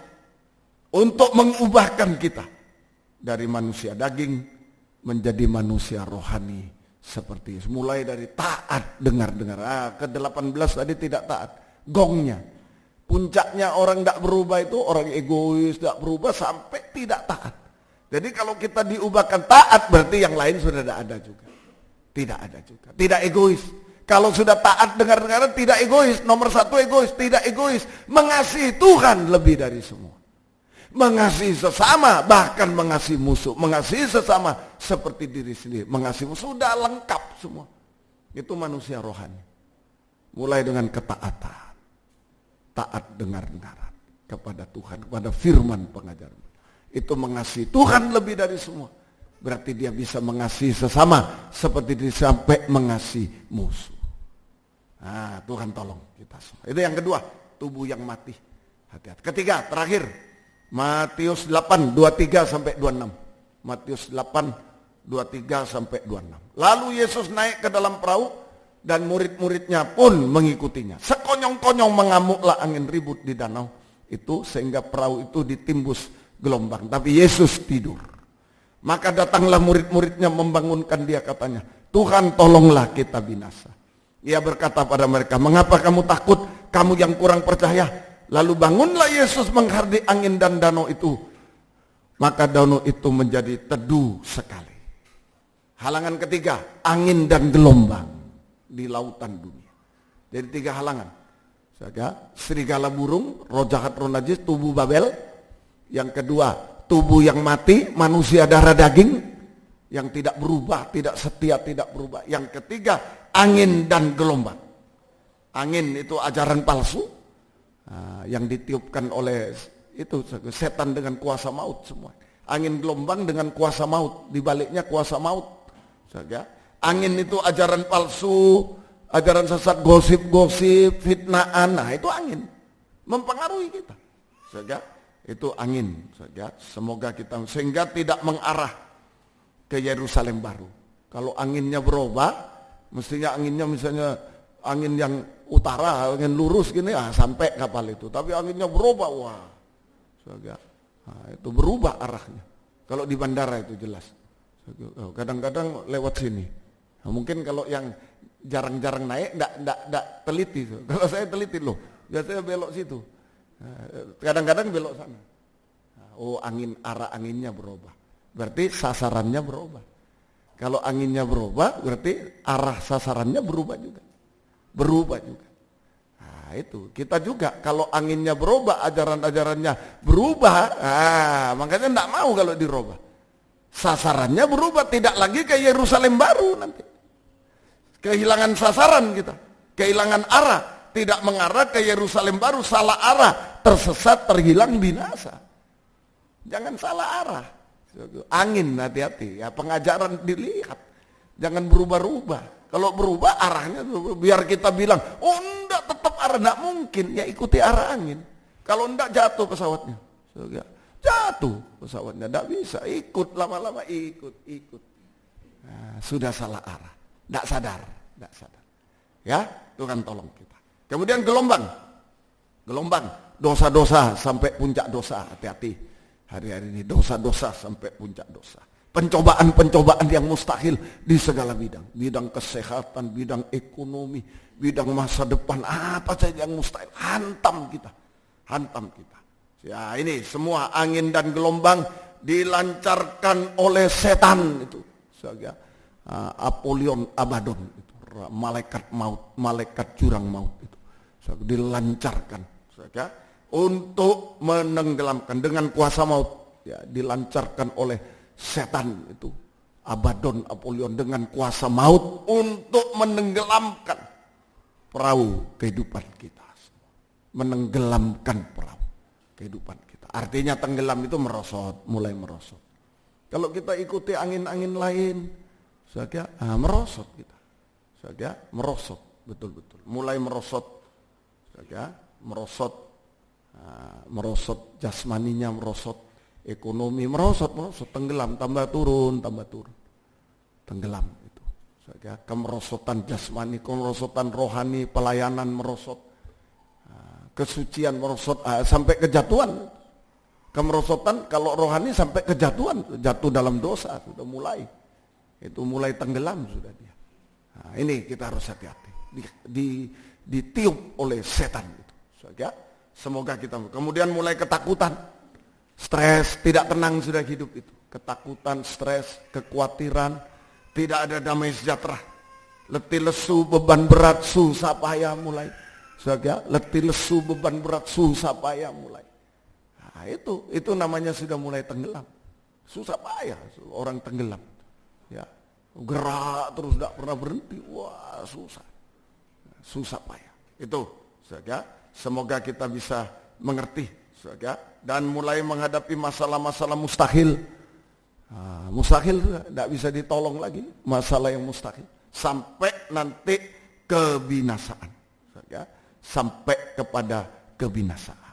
untuk mengubahkan kita dari manusia daging menjadi manusia rohani seperti Yesus. Mulai dari taat dengar-dengar. Ke-18 tadi tidak taat. Gongnya. Puncaknya orang tidak berubah itu orang egois, tidak berubah sampai tidak taat. Jadi kalau kita diubahkan taat berarti yang lain sudah tidak ada juga. Tidak ada juga. Tidak egois. Kalau sudah taat dengar-dengar tidak egois. Nomor satu egois, tidak egois. Mengasihi Tuhan lebih dari semua. Mengasihi sesama, bahkan mengasihi musuh. Mengasihi sesama seperti diri sendiri. Mengasihi musuh, sudah lengkap semua. Itu manusia rohani. Mulai dengan ketaatan. Taat dengar-dengaran kepada Tuhan, kepada firman pengajaran. Itu mengasihi Tuhan lebih dari semua. Berarti dia bisa mengasihi sesama seperti dia sampai mengasihi musuh. Nah, Tuhan tolong kita semua. Itu yang kedua, tubuh yang mati. Hati-hati. Ketiga, terakhir. Matius 8, 23 sampai 26. Matius 8, 23 sampai 26. Lalu Yesus naik ke dalam perahu dan murid-muridnya pun mengikutinya. Sekonyong-konyong mengamuklah angin ribut di danau itu sehingga perahu itu ditimbus gelombang. Tapi Yesus tidur. Maka datanglah murid-muridnya membangunkan dia, katanya, Tuhan tolonglah kita binasa. Ia berkata pada mereka, mengapa kamu takut, kamu yang kurang percaya? Lalu bangunlah Yesus menghardik angin dan danau itu. Maka danau itu menjadi teduh sekali. Halangan ketiga, angin dan gelombang di lautan dunia. Jadi 3 halangan. Serigala burung, roh jahat, roh najis, tubuh Babel. Yang kedua, tubuh yang mati, manusia darah daging yang tidak berubah, tidak setia, tidak berubah. Yang ketiga, angin dan gelombang. Angin itu ajaran palsu yang ditiupkan oleh itu setan dengan kuasa maut semua. Angin gelombang dengan kuasa maut, dibaliknya kuasa maut. Angin itu ajaran palsu, ajaran sesat, gosip-gosip, fitnaan. Nah, itu angin mempengaruhi kita. Itu angin saja. Semoga kita sehingga tidak mengarah ke Yerusalem baru. Kalau anginnya berubah, mestinya anginnya misalnya angin yang utara, angin lurus gini, sampai kapal itu. Tapi anginnya berubah, wah, saja. Nah, itu berubah arahnya. Kalau di bandara itu jelas. Kadang-kadang lewat sini. Nah, mungkin kalau yang jarang-jarang naik, enggak teliti. Kalau saya teliti loh, biasanya belok situ. Kadang-kadang belok sana. Oh, arah anginnya berubah. Berarti sasarannya berubah. Kalau anginnya berubah, berarti arah sasarannya berubah juga. Nah, itu kita juga kalau anginnya berubah, ajaran-ajarannya berubah. Makanya enggak mau kalau dirubah. Sasarannya berubah, tidak lagi ke Yerusalem baru nanti. Kehilangan sasaran kita, kehilangan arah. Tidak mengarah ke Yerusalem baru, salah arah, tersesat, terhilang, binasa. Jangan salah arah. Angin, hati-hati ya, pengajaran dilihat. Jangan berubah-ubah. Kalau berubah arahnya, biar kita bilang, oh enggak, tetap arah, enggak mungkin. Ya ikuti arah angin. Kalau enggak jatuh pesawatnya. Jatuh pesawatnya, enggak bisa. Ikut lama-lama, ikut. Nah, sudah salah arah. Enggak sadar. Ya, Tuhan tolong kita. Kemudian gelombang, dosa-dosa sampai puncak dosa, hati-hati. Hari-hari ini dosa-dosa sampai puncak dosa. Pencobaan-pencobaan yang mustahil di segala bidang. Bidang kesehatan, bidang ekonomi, bidang masa depan, apa saja yang mustahil. Hantam kita. Ya ini semua angin dan gelombang dilancarkan oleh setan itu. Apollyon, Abaddon itu. Malaikat maut, malaikat jurang maut itu. Dilancarkan untuk menenggelamkan dengan kuasa maut, ya, dilancarkan oleh setan itu, Abaddon, Apollyon, dengan kuasa maut untuk menenggelamkan perahu kehidupan kita, menenggelamkan perahu kehidupan kita. Artinya tenggelam itu merosot, mulai merosot. Kalau kita ikuti angin-angin lain, saudara, merosot kita. Saudara, merosot, betul-betul. Mulai merosot, saudara, merosot jasmaninya, merosot ekonomi, merosot, tenggelam, tambah turun, tenggelam itu. Saudara, kemerosotan jasmani, kemerosotan rohani, pelayanan merosot, kesucian merosot, sampai kejatuhan. Kemerosotan kalau rohani sampai kejatuhan, jatuh dalam dosa, sudah mulai. Itu mulai tenggelam sudah dia. Nah, ini kita harus hati-hati. Ditiup oleh setan itu. Semoga kita. Kemudian mulai ketakutan, stres, tidak tenang sudah hidup itu. Ketakutan, stres, kekhawatiran, tidak ada damai sejahtera. Letih lesu, beban berat, susah payah mulai. Letih lesu, beban berat, susah payah mulai. Nah, itu namanya sudah mulai tenggelam. Susah payah orang tenggelam. Ya, gerak terus tidak pernah berhenti. Wah, susah payah. Itu, semoga kita bisa mengerti, dan mulai menghadapi masalah-masalah mustahil. Mustahil tidak bisa ditolong lagi, masalah yang mustahil sampai nanti kebinasaan, sampai kepada kebinasaan.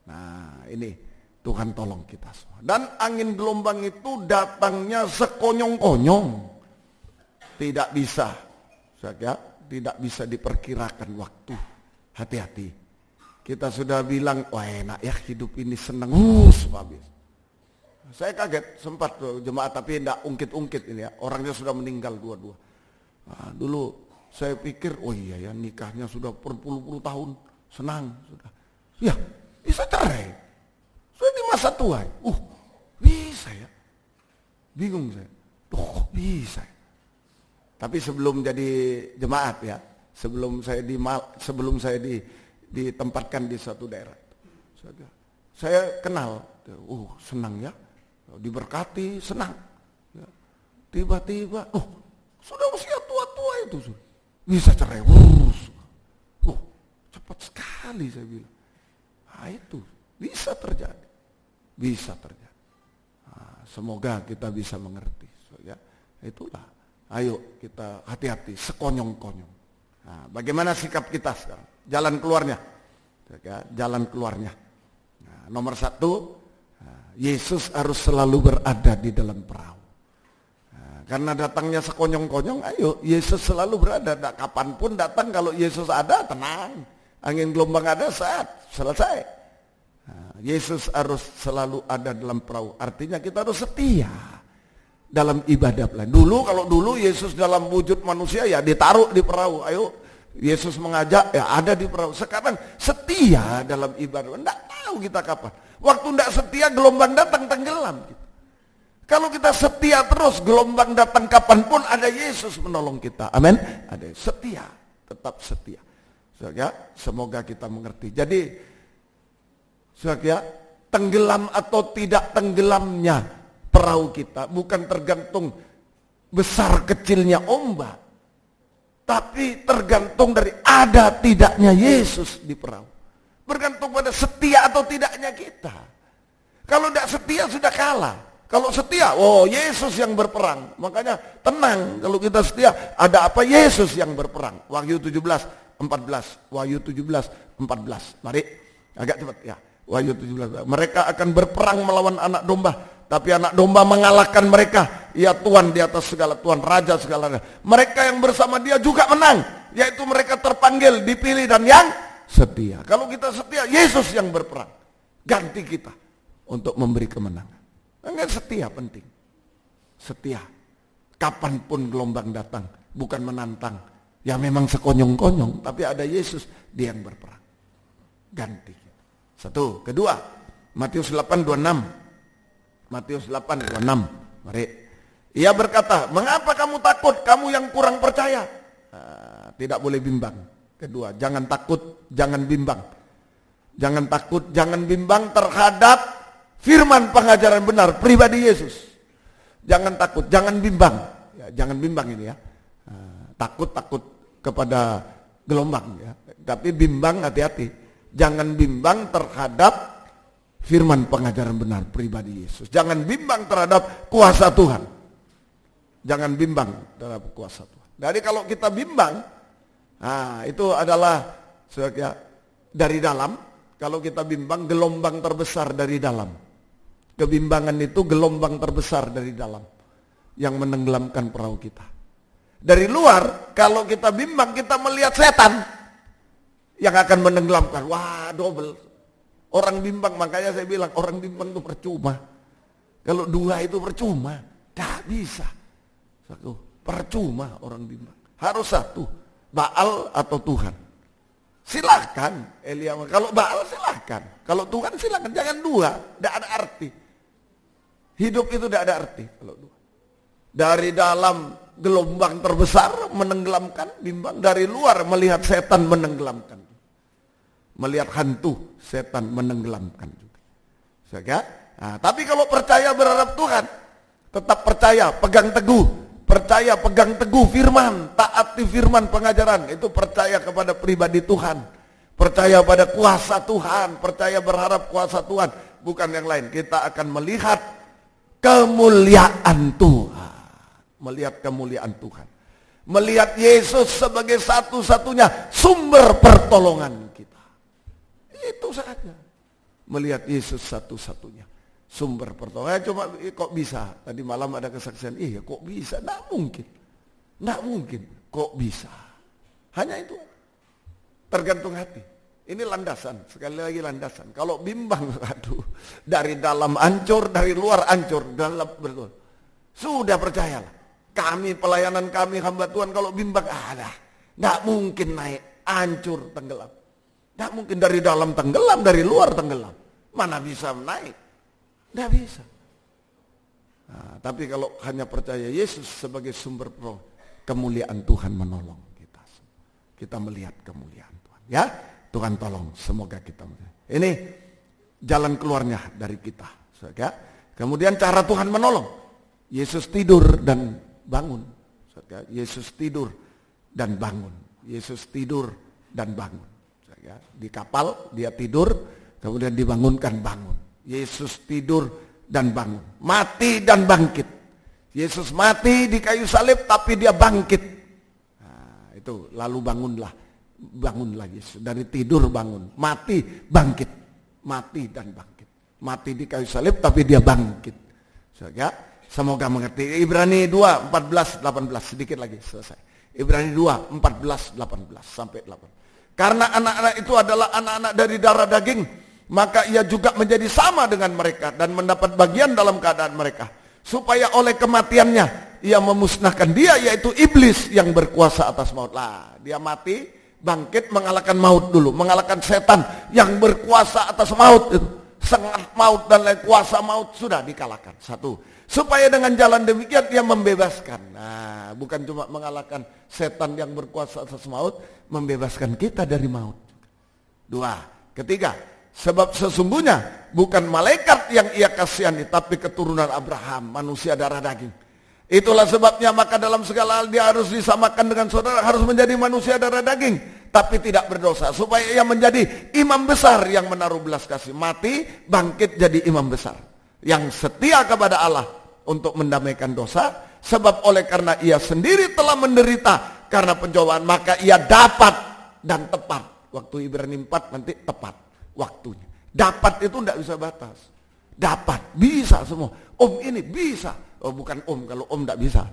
Nah, ini Tuhan tolong kita semua. Dan angin gelombang itu datangnya sekonyong-konyong. Tidak bisa, tidak bisa diperkirakan waktu. Hati-hati. Kita sudah bilang, wah enak ya hidup ini, senang. Habis. Saya kaget, sempat jemaat, tapi tidak ungkit-ungkit ini ya. Orangnya sudah meninggal dua-dua. Nah, dulu saya pikir, oh iya ya nikahnya sudah berpuluh-puluh tahun, senang sudah. Ya, bisa cerai. Sudah di masa tua. Bisa ya. Bingung saya. Bisa. Tapi sebelum jadi jemaat ya, sebelum saya ditempatkan di suatu daerah, saya kenal. Senang ya. Diberkati, senang. Ya. Tiba-tiba, sudah usia tua-tua itu bisa cerai. Cepat sekali saya bilang. Nah, itu bisa terjadi. Nah, semoga kita bisa mengerti. Itulah. Ayo kita hati-hati, sekonyong-konyong. Nah, bagaimana sikap kita sekarang? Jalan keluarnya. Jalan keluarnya. Nah, nomor satu, Yesus harus selalu berada di dalam perahu. Nah, karena datangnya sekonyong-konyong, ayo Yesus selalu berada. Kapanpun datang, kalau Yesus ada, tenang. Angin gelombang ada, saat selesai. Nah, Yesus harus selalu ada dalam perahu. Artinya kita harus setia dalam ibadah. Kalau dulu Yesus dalam wujud manusia ya ditaruh di perahu. Ayo Yesus mengajak ya ada di perahu. Sekarang setia dalam ibadah. Tidak tahu kita kapan. Waktu tidak setia gelombang datang tenggelam. Kalau kita setia terus gelombang datang kapanpun ada Yesus menolong kita. Amin. Ada setia, tetap setia. Semoga kita mengerti. Jadi tenggelam atau tidak tenggelamnya perahu kita bukan tergantung besar kecilnya ombak, tapi tergantung dari ada tidaknya Yesus di perahu. Bergantung pada setia atau tidaknya kita. Kalau tidak setia sudah kalah. Kalau setia, Yesus yang berperang. Makanya tenang, kalau kita setia, ada apa? Yesus yang berperang. Wahyu 17:14. Wahyu 17:14. Mari, agak cepat ya. Wahyu 17. Mereka akan berperang melawan anak domba, tapi anak domba mengalahkan mereka. Ya Tuhan di atas segala Tuhan, Raja segala raja. Mereka yang bersama dia juga menang, yaitu mereka terpanggil, dipilih dan yang setia. Kalau kita setia, Yesus yang berperang ganti kita untuk memberi kemenangan. Enggak, setia penting. Setia. Kapanpun gelombang datang, bukan menantang. Ya memang sekonyong-konyong, tapi ada Yesus, dia yang berperang. Ganti. Satu. Kedua, Matius 8:26. Matius 8:26. Mari. Ia berkata, mengapa kamu takut, kamu yang kurang percaya? Tidak boleh bimbang. Kedua, jangan takut, jangan bimbang. Jangan takut, jangan bimbang terhadap firman pengajaran benar pribadi Yesus. Jangan takut, jangan bimbang. Ya, jangan bimbang ini ya. Takut kepada gelombang ya. Tapi bimbang hati-hati. Jangan bimbang terhadap firman pengajaran benar pribadi Yesus. Jangan bimbang terhadap kuasa Tuhan. Jangan bimbang terhadap kuasa Tuhan. Jadi kalau kita bimbang, itu adalah dari dalam. Kalau kita bimbang, gelombang terbesar dari dalam. Kebimbangan itu gelombang terbesar dari dalam yang menenggelamkan perahu kita. Dari luar, kalau kita bimbang, kita melihat setan yang akan menenggelamkan. Wah, double. Orang bimbang, makanya saya bilang orang bimbang itu percuma. Kalau dua itu percuma, tidak bisa. Percuma orang bimbang. Harus satu, Baal atau Tuhan. Silakan Elia, kalau Baal silakan, kalau Tuhan silakan, jangan dua, tidak ada arti. Hidup itu tidak ada arti kalau dua. Dari dalam gelombang terbesar menenggelamkan, bimbang. Dari luar melihat setan menenggelamkan. Melihat hantu, setan menenggelamkan juga. Tapi kalau percaya berharap Tuhan, tetap percaya, pegang teguh. Percaya, pegang teguh firman, taati firman pengajaran. Itu percaya kepada pribadi Tuhan. Percaya pada kuasa Tuhan. Percaya berharap kuasa Tuhan. Bukan yang lain. Kita akan melihat kemuliaan Tuhan. Melihat kemuliaan Tuhan. Melihat Yesus sebagai satu-satunya sumber pertolongan kita. Itu saja. Melihat Yesus satu-satunya sumber pertolongan. Cuma kok bisa? Tadi malam ada kesaksian, iya kok bisa? Nggak mungkin. Nggak mungkin. Kok bisa? Hanya itu. Tergantung hati. Ini landasan. Sekali lagi landasan. Kalau bimbang, aduh. Dari dalam hancur, dari luar hancur. Dalam betul. Sudah percayalah. Kami, pelayanan kami, hamba Tuhan, kalau bimbang, nggak mungkin naik. Hancur, tenggelam. Nggak mungkin dari dalam tenggelam, dari luar tenggelam. Mana bisa naik? Tidak bisa. Tapi kalau hanya percaya Yesus sebagai sumber kemuliaan Tuhan menolong kita. Kita melihat kemuliaan Tuhan. Ya, Tuhan tolong. Semoga kita melihat. Ini jalan keluarnya dari kita. Kemudian cara Tuhan menolong. Yesus tidur dan bangun. Yesus tidur dan bangun. Yesus tidur dan bangun. Di kapal dia tidur, kemudian dibangunkan bangun. Yesus tidur dan bangun. Mati dan bangkit. Yesus mati di kayu salib tapi dia bangkit. Itu lalu bangunlah. Bangunlah Yesus. Dari tidur bangun. Mati bangkit. Mati dan bangkit. Mati di kayu salib tapi dia bangkit. Semoga mengerti. Ibrani 2, 14, 18. Sedikit lagi selesai. Ibrani 2, 14, 18 sampai 8. Karena anak-anak itu adalah anak-anak dari darah daging, maka ia juga menjadi sama dengan mereka dan mendapat bagian dalam keadaan mereka, supaya oleh kematiannya ia memusnahkan dia, yaitu iblis yang berkuasa atas maut. Dia mati, bangkit, mengalahkan maut dulu, mengalahkan setan yang berkuasa atas maut itu. Sengat maut dan lain kuasa maut sudah dikalahkan. Satu, supaya dengan jalan demikian dia membebaskan. Bukan cuma mengalahkan setan yang berkuasa atas maut, membebaskan kita dari maut. Dua, ketiga, sebab sesungguhnya bukan malaikat yang ia kasihani, tapi keturunan Abraham, manusia darah daging. Itulah sebabnya maka dalam segala hal dia harus disamakan dengan saudara, harus menjadi manusia darah daging, tapi tidak berdosa, supaya ia menjadi imam besar yang menaruh belas kasih. Mati, bangkit jadi imam besar yang setia kepada Allah untuk mendamaikan dosa. Sebab oleh karena ia sendiri telah menderita karena pencobaan, maka ia dapat dan tepat. Waktu Ibrani 4 nanti tepat waktunya. Dapat itu tidak bisa batas. Dapat, bisa semua. Om ini bisa. Oh bukan om, kalau om tidak bisa.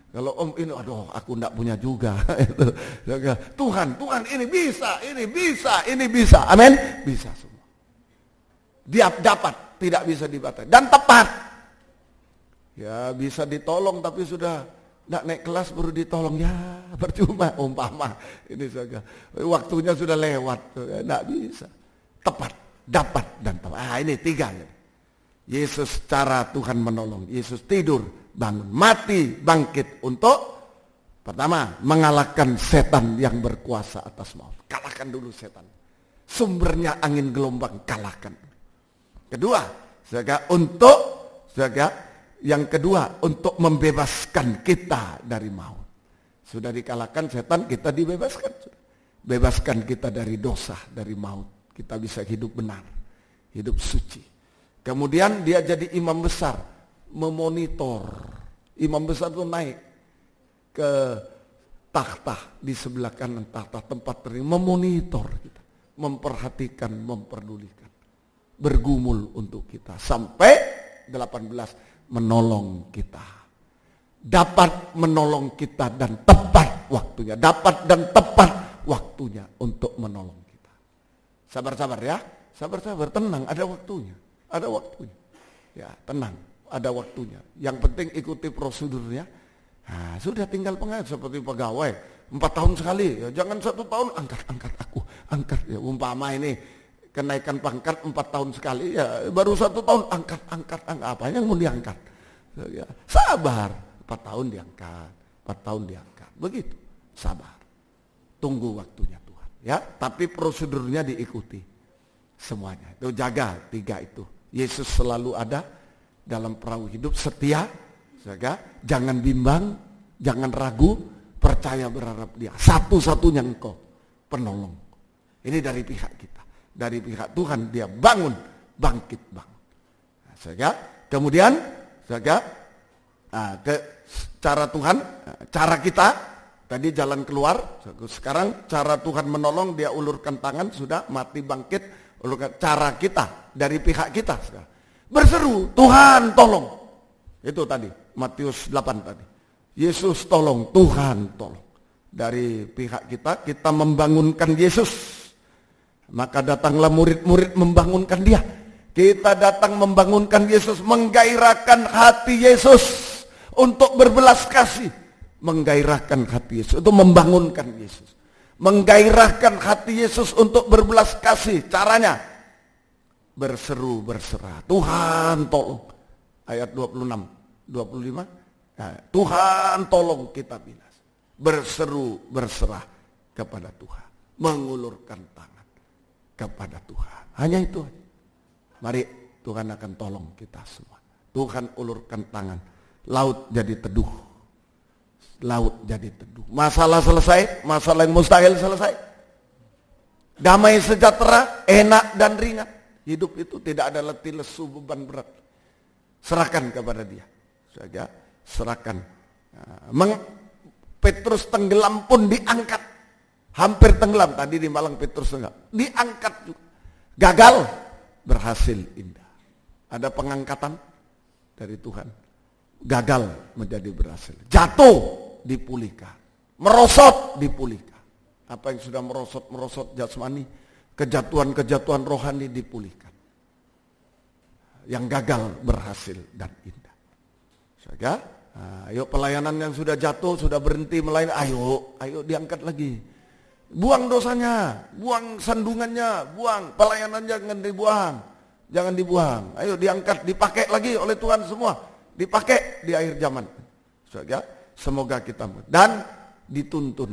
Kalau om ini, aduh aku tidak punya juga. Tuhan ini bisa, ini bisa, ini bisa. Amin. Bisa semua. Dia dapat, tidak bisa dibatasi. Dan tepat. Ya bisa ditolong tapi sudah tidak naik kelas baru ditolong, ya percuma, umpama ini saja waktunya sudah lewat, tidak bisa. Tepat, dapat dan tepat. Ini tiga. Yesus cara Tuhan menolong. Yesus tidur, bangun, mati, bangkit untuk pertama mengalahkan setan yang berkuasa atas maut. Kalahkan dulu setan. Sumbernya angin gelombang, kalahkan. Kedua, yang kedua untuk membebaskan kita dari maut. Sudah dikalahkan setan, kita dibebaskan. Bebaskan kita dari dosa, dari maut. Kita bisa hidup benar. hidup suci. Kemudian dia jadi imam besar, memonitor. Imam besar itu naik ke takhta di sebelah kanan takhta tempat terima, memonitor kita, memperhatikan, memperdulikan, bergumul untuk kita sampai 18 menolong kita. Dapat menolong kita dan tepat waktunya, dapat dan tepat waktunya untuk menolong kita. Sabar-sabar ya, sabar-sabar, tenang, ada waktunya. Ada waktunya. Ya, tenang, ada waktunya. Yang penting ikuti prosedurnya. Nah, sudah tinggal pengayat seperti pegawai. 4 tahun sekali, ya jangan 1 tahun angkat aku, angkat ya umpama ini kenaikan pangkat 4 tahun sekali ya baru 1 tahun angkat apa yang mau diangkat. Ya, sabar, 4 tahun diangkat, 4 tahun diangkat. Begitu, sabar. Tunggu waktunya Tuhan, ya. Tapi prosedurnya diikuti semuanya. Itu jaga 3 itu. Yesus selalu ada dalam perahu hidup, setia, jaga, jangan bimbang, jangan ragu, percaya berharap Dia. Satu-satunya Engkau penolong. Ini dari pihak kita, dari pihak Tuhan Dia bangkit. Jaga. Kemudian jaga cara Tuhan, cara kita tadi jalan keluar. Sekarang cara Tuhan menolong, Dia ulurkan tangan, sudah mati bangkit. Cara kita dari pihak kita sekarang berseru, Tuhan tolong. Itu tadi Matius 8 tadi. Yesus tolong, Tuhan tolong. Dari pihak kita membangunkan Yesus. Maka datanglah murid-murid membangunkan Dia. Kita datang membangunkan Yesus, menggairahkan hati Yesus untuk berbelas kasih. Menggairahkan hati Yesus, itu membangunkan Yesus. Menggairahkan hati Yesus untuk berbelas kasih. Caranya berseru, berserah, Tuhan tolong. Ayat 26, 25. Nah, Tuhan tolong kita bilas. Berseru, berserah kepada Tuhan. Mengulurkan tangan kepada Tuhan. Hanya itu. Mari Tuhan akan tolong kita semua. Tuhan ulurkan tangan. Laut jadi teduh. Laut jadi teduh. Masalah selesai, masalah yang mustahil selesai. Damai sejahtera, enak dan ringan. Hidup itu tidak ada letih lesu beban berat. Serahkan kepada Dia. Saja serahkan. Petrus tenggelam pun diangkat. Hampir tenggelam tadi di Malang Petrus tenggelam. Diangkat juga. Gagal, berhasil indah. Ada pengangkatan dari Tuhan. Gagal menjadi berhasil. Jatuh dipulihkan, merosot dipulihkan. Apa yang sudah merosot jasmani, kejatuhan rohani dipulihkan. Yang gagal berhasil dan indah. Saja, ayo pelayanan yang sudah jatuh, sudah berhenti melayani, ayo diangkat lagi. Buang dosanya, buang sandungannya, buang pelayanannya, jangan dibuang. Ayo diangkat, dipakai lagi oleh Tuhan semua, dipakai di akhir zaman. Saja. Semoga kita dan dituntun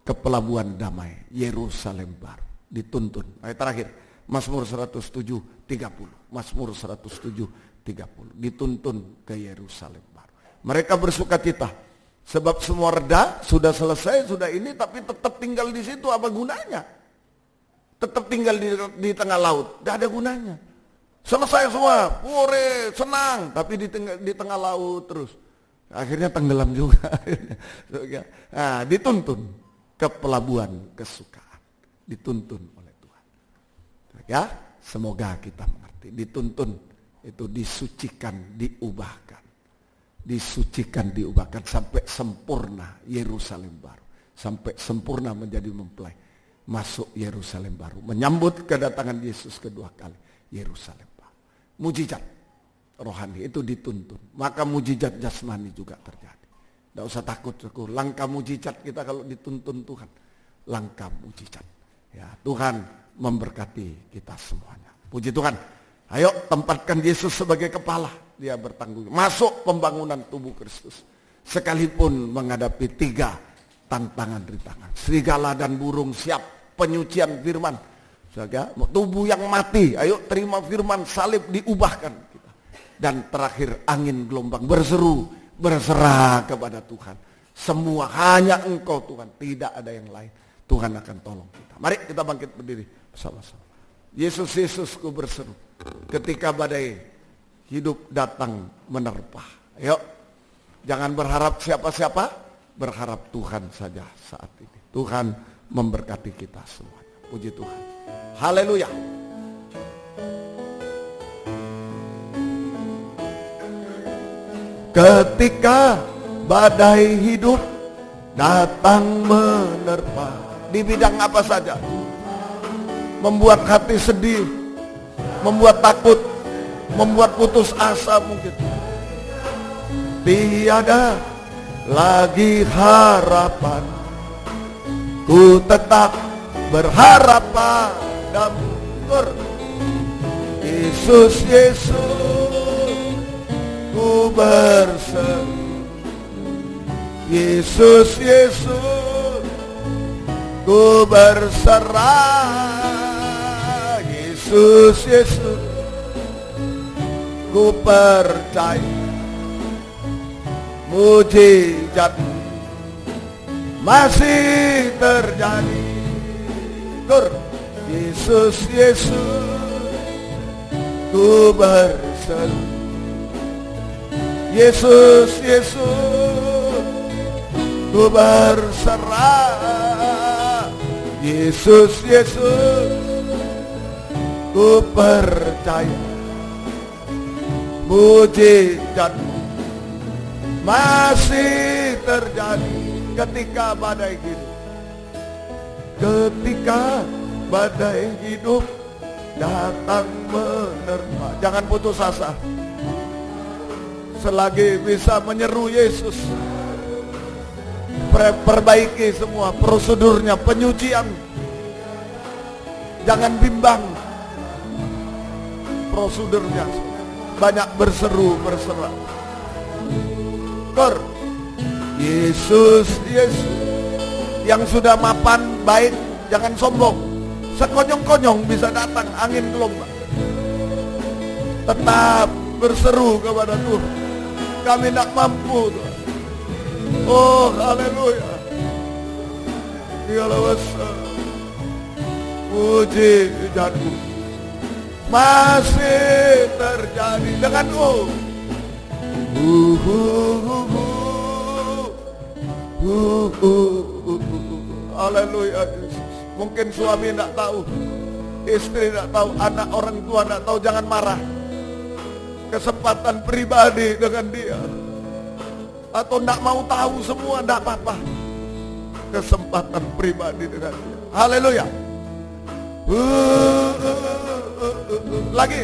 ke pelabuhan damai Yerusalem baru. Dituntun. Ayat terakhir Mazmur 107:30. Mazmur 107:30. Dituntun ke Yerusalem baru. Mereka bersukacita sebab semua reda, sudah selesai, sudah ini, tapi tetap tinggal di situ apa gunanya? Tetap tinggal di tengah laut, tidak ada gunanya. Selesai semua, pure, senang, tapi di tengah laut terus. Akhirnya tenggelam juga. Nah, dituntun ke pelabuhan kesukaan. Dituntun oleh Tuhan. Ya, semoga kita mengerti. Dituntun itu disucikan, diubahkan. Disucikan, diubahkan sampai sempurna Yerusalem baru. Sampai sempurna menjadi mempelai. Masuk Yerusalem baru. Menyambut kedatangan Yesus kedua kali. Yerusalem baru. Mujizat rohani itu dituntun, maka mujizat jasmani juga terjadi. Tidak usah takut, langkah mujizat kita kalau dituntun Tuhan, langkah mujizat. Ya, Tuhan memberkati kita semuanya. Puji Tuhan. Ayo tempatkan Yesus sebagai kepala, Dia bertanggung. Masuk pembangunan tubuh Kristus. Sekalipun menghadapi 3 tantangan-rintangan. Serigala dan burung siap, penyucian firman. Tubuh yang mati, ayo terima firman, salib diubahkan. Dan terakhir angin gelombang, berseru, berserah kepada Tuhan. Semua hanya Engkau Tuhan, tidak ada yang lain. Tuhan akan tolong kita. Mari kita bangkit berdiri bersama-sama. Yesus, Yesus ku berseru ketika badai hidup datang menerpa. Yuk, jangan berharap siapa-siapa, berharap Tuhan saja saat ini. Tuhan memberkati kita semuanya. Puji Tuhan. Haleluya. Ketika badai hidup datang menerpa, di bidang apa saja, membuat hati sedih, membuat takut, membuat putus asa mungkin. Tiada lagi harapan, ku tetap berharap padamu. Yesus, Yesus, ku berseru. Yesus, Yesus, ku berserah. Yesus, Yesus, ku percaya. Mujizat masih terjadi. Yesus, Yesus, ku berseru. Yesus, Yesus, ku berserah. Yesus, Yesus, ku percaya. Mujizat masih terjadi ketika badai hidup. Ketika badai hidup datang menerpa, jangan putus asa. Selagi bisa menyeru Yesus, perbaiki semua prosedurnya, penyucian. Jangan bimbang prosedurnya. Banyak berseru, berserah. Yesus, Yesus, yang sudah mapan baik, jangan sombong. Sekonyong-konyong bisa datang angin gelombang. Tetap berseru kepada Tuhan. Kami tidak mampu, Tuhan. Oh, haleluya. Dialawasa. Mujizatmu masih terjadi dengan haleluya. Mungkin suami tidak tahu, istri tidak tahu, anak orang tua tidak tahu, jangan marah. Kesempatan pribadi dengan dia, atau tidak mau tahu semua, tidak apa-apa. Kesempatan pribadi dengan dia. Haleluya. Lagi.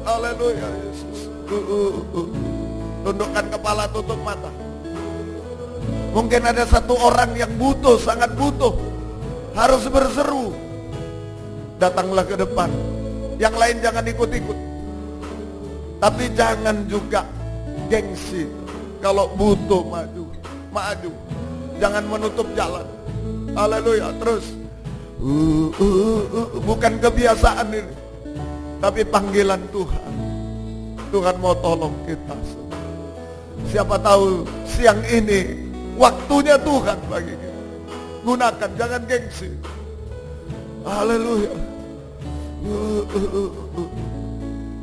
Haleluya Yesus. Tundukkan kepala, tutup mata. Mungkin ada satu orang yang butuh, sangat butuh, harus berseru. Datanglah ke depan. Yang lain jangan ikut-ikut. Tapi jangan juga gengsi. Kalau butuh maju, maju. Jangan menutup jalan. Haleluya. Terus bukan kebiasaan ini, tapi panggilan Tuhan. Tuhan mau tolong kita semua. Siapa tahu siang ini waktunya Tuhan bagi kita. Gunakan, jangan gengsi. Haleluya.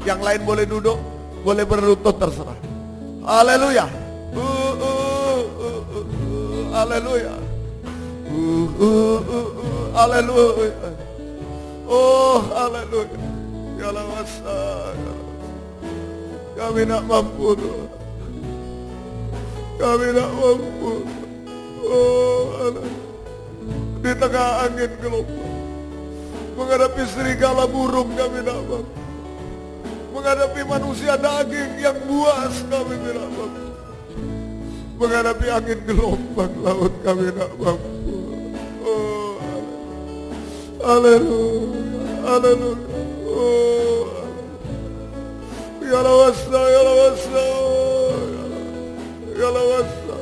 Yang lain boleh duduk, boleh berlutut, terserah. Haleluya. Haleluya. Haleluya. Oh, haleluya. Ya Allah, kami tak mampu, Tuhan. Kami tak mampu. Oh, haleluya. Di tengah angin gelombang, menghadapi serigala burung, kami tak mampu. Menghadapi manusia daging yang buas, kami tidak mampu. Menghadapi angin gelombang laut, kami tak mampu. Oh, haleluya, haleluya. Oh, ya lawasa, ya lawasa, ya lawasa.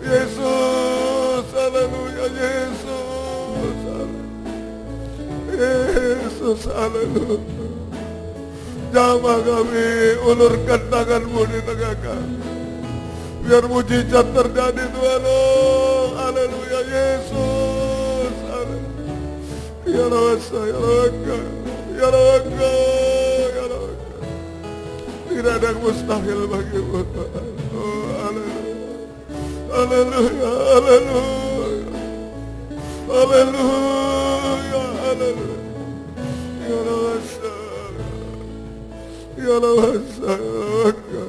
Yesus, haleluya, Yesus, Yesus, haleluya. Jamah kami, ulurkan tanganmu di tengah kami. Biar mujizat terjadi, Tuhan. Oh, haleluya, Yesus. Ya Rabbasa, ya Rabba, ya Rabba, ya Rabba. Tidak ada yang mustahil bagimu Tuhan. Oh, haleluya, haleluya, haleluya, haleluya. Ya Rabbasa, ya Rabbasa, ya Rabba.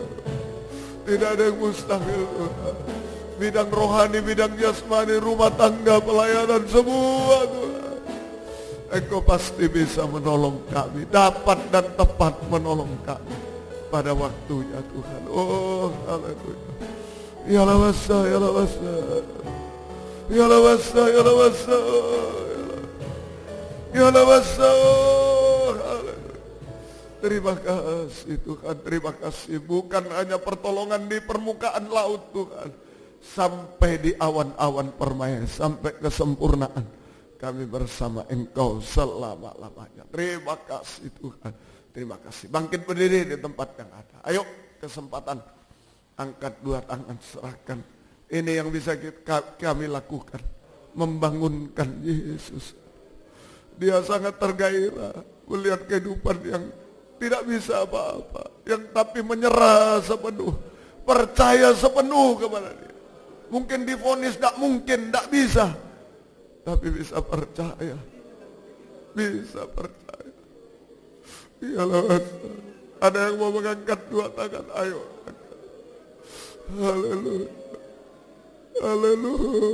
Tidak ada yang mustahil Tuhan. Bidang rohani, bidang jasmani, rumah tangga, pelayanan, semua Tuhan. Engkau pasti bisa menolong kami, dapat dan tepat menolong kami pada waktunya Tuhan. Oh, haleluya. Ya Rabbasa, ya Rabbasa, ya Rabbasa, ya Rabbasa, ya Rabbasa. Terima kasih Tuhan, terima kasih. Bukan hanya pertolongan di permukaan laut Tuhan, sampai di awan-awan permai, sampai kesempurnaan kami bersama Engkau selama-lamanya. Terima kasih Tuhan, terima kasih. Bangkit berdiri di tempat yang ada. Ayo, kesempatan, angkat dua tangan, serahkan. Ini yang bisa kami lakukan, membangunkan Yesus. Dia sangat tergairah melihat kehidupan yang tidak bisa apa-apa, yang tapi menyerah sepenuh, percaya sepenuh kepada Dia. Mungkin divonis tidak mungkin, tidak bisa, tapi bisa percaya, bisa percaya. Iyalah, ada yang mau mengangkat dua tangan, ayo. Haleluya, haleluya,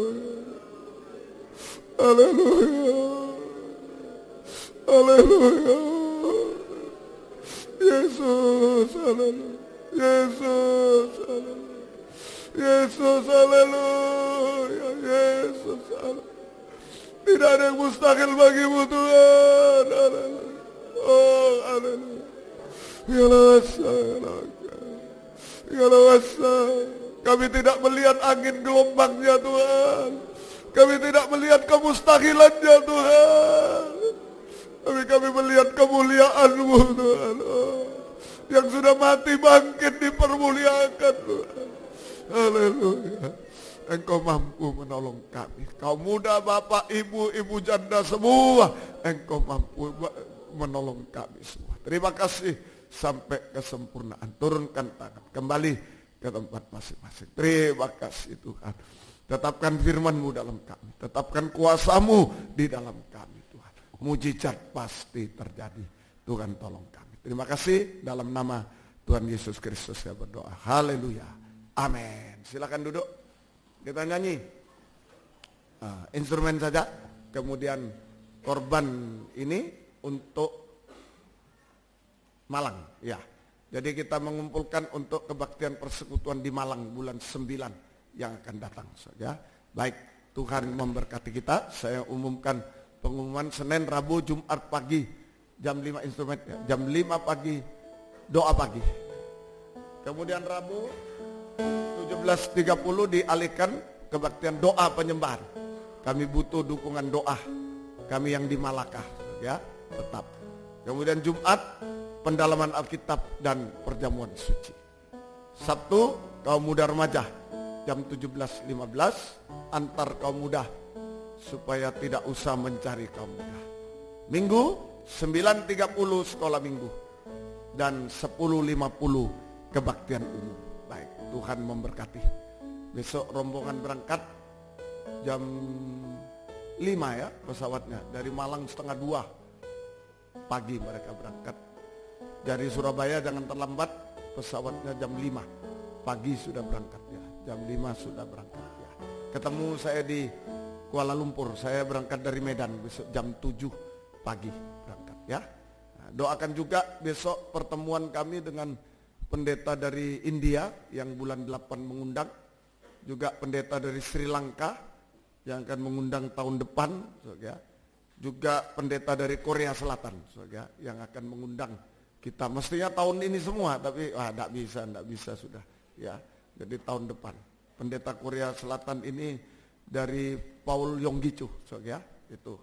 haleluya, haleluya. Yesus, haleluya, Yesus, haleluya, Yesus, haleluya, Yesus, haleluya. Tidak ada yang mustahil bagimu Tuhan, haleluya. Oh, haleluya. Ya Rabbasa, ya Rabbasa. Kami tidak melihat angin gelombangnya Tuhan, kami tidak melihat kemustahilannya Tuhan, tapi kami melihat kemuliaan-Mu Tuhan. Oh, yang sudah mati bangkit dipermuliakan Tuhan. Haleluya. Engkau mampu menolong kami. Kau muda, bapak, ibu, ibu janda semua, Engkau mampu menolong kami semua. Terima kasih sampai kesempurnaan. Turunkan tangan, kembali ke tempat masing-masing. Terima kasih Tuhan. Tetapkan firman-Mu dalam kami, tetapkan kuasa-Mu di dalam kami Tuhan. Mujizat pasti terjadi. Tuhan tolong kami. Terima kasih, dalam nama Tuhan Yesus Kristus saya berdoa. Haleluya. Amin. Silakan duduk. Kita nyanyi instrumen saja. Kemudian korban ini untuk Malang. Ya. Jadi kita mengumpulkan untuk kebaktian persekutuan di Malang bulan 9 yang akan datang. Ya. Baik, Tuhan memberkati kita. Saya umumkan pengumuman Senin, Rabu, Jumat pagi jam 5 instrumen ya. Jam 5 pagi doa pagi. Kemudian Rabu 17.30 dialihkan kebaktian doa penyembahan. Kami butuh dukungan doa kami yang di Malakah ya, tetap. Kemudian Jumat pendalaman Alkitab dan perjamuan suci. Sabtu kaum muda remaja jam 17.15 antar kaum muda supaya tidak usah mencari kaum muda. Minggu 9.30 sekolah minggu dan 10.50 kebaktian umum. Baik, Tuhan memberkati. Besok rombongan berangkat jam 5 ya pesawatnya. Dari Malang 1:30 pagi mereka berangkat. Dari Surabaya jangan terlambat, pesawatnya jam 5 pagi sudah berangkat ya. Jam 5 sudah berangkat ya. Ketemu saya di Kuala Lumpur, saya berangkat dari Medan besok jam 7 pagi berangkat ya. Nah, doakan juga besok pertemuan kami dengan pendeta dari India yang bulan 8 mengundang, juga pendeta dari Sri Lanka yang akan mengundang tahun depan, ya. Juga pendeta dari Korea Selatan, ya, yang akan mengundang kita. Mestinya tahun ini semua, tapi tidak bisa sudah, ya. Jadi tahun depan. Pendeta Korea Selatan ini dari Paul Yonggi-chu, ya, itu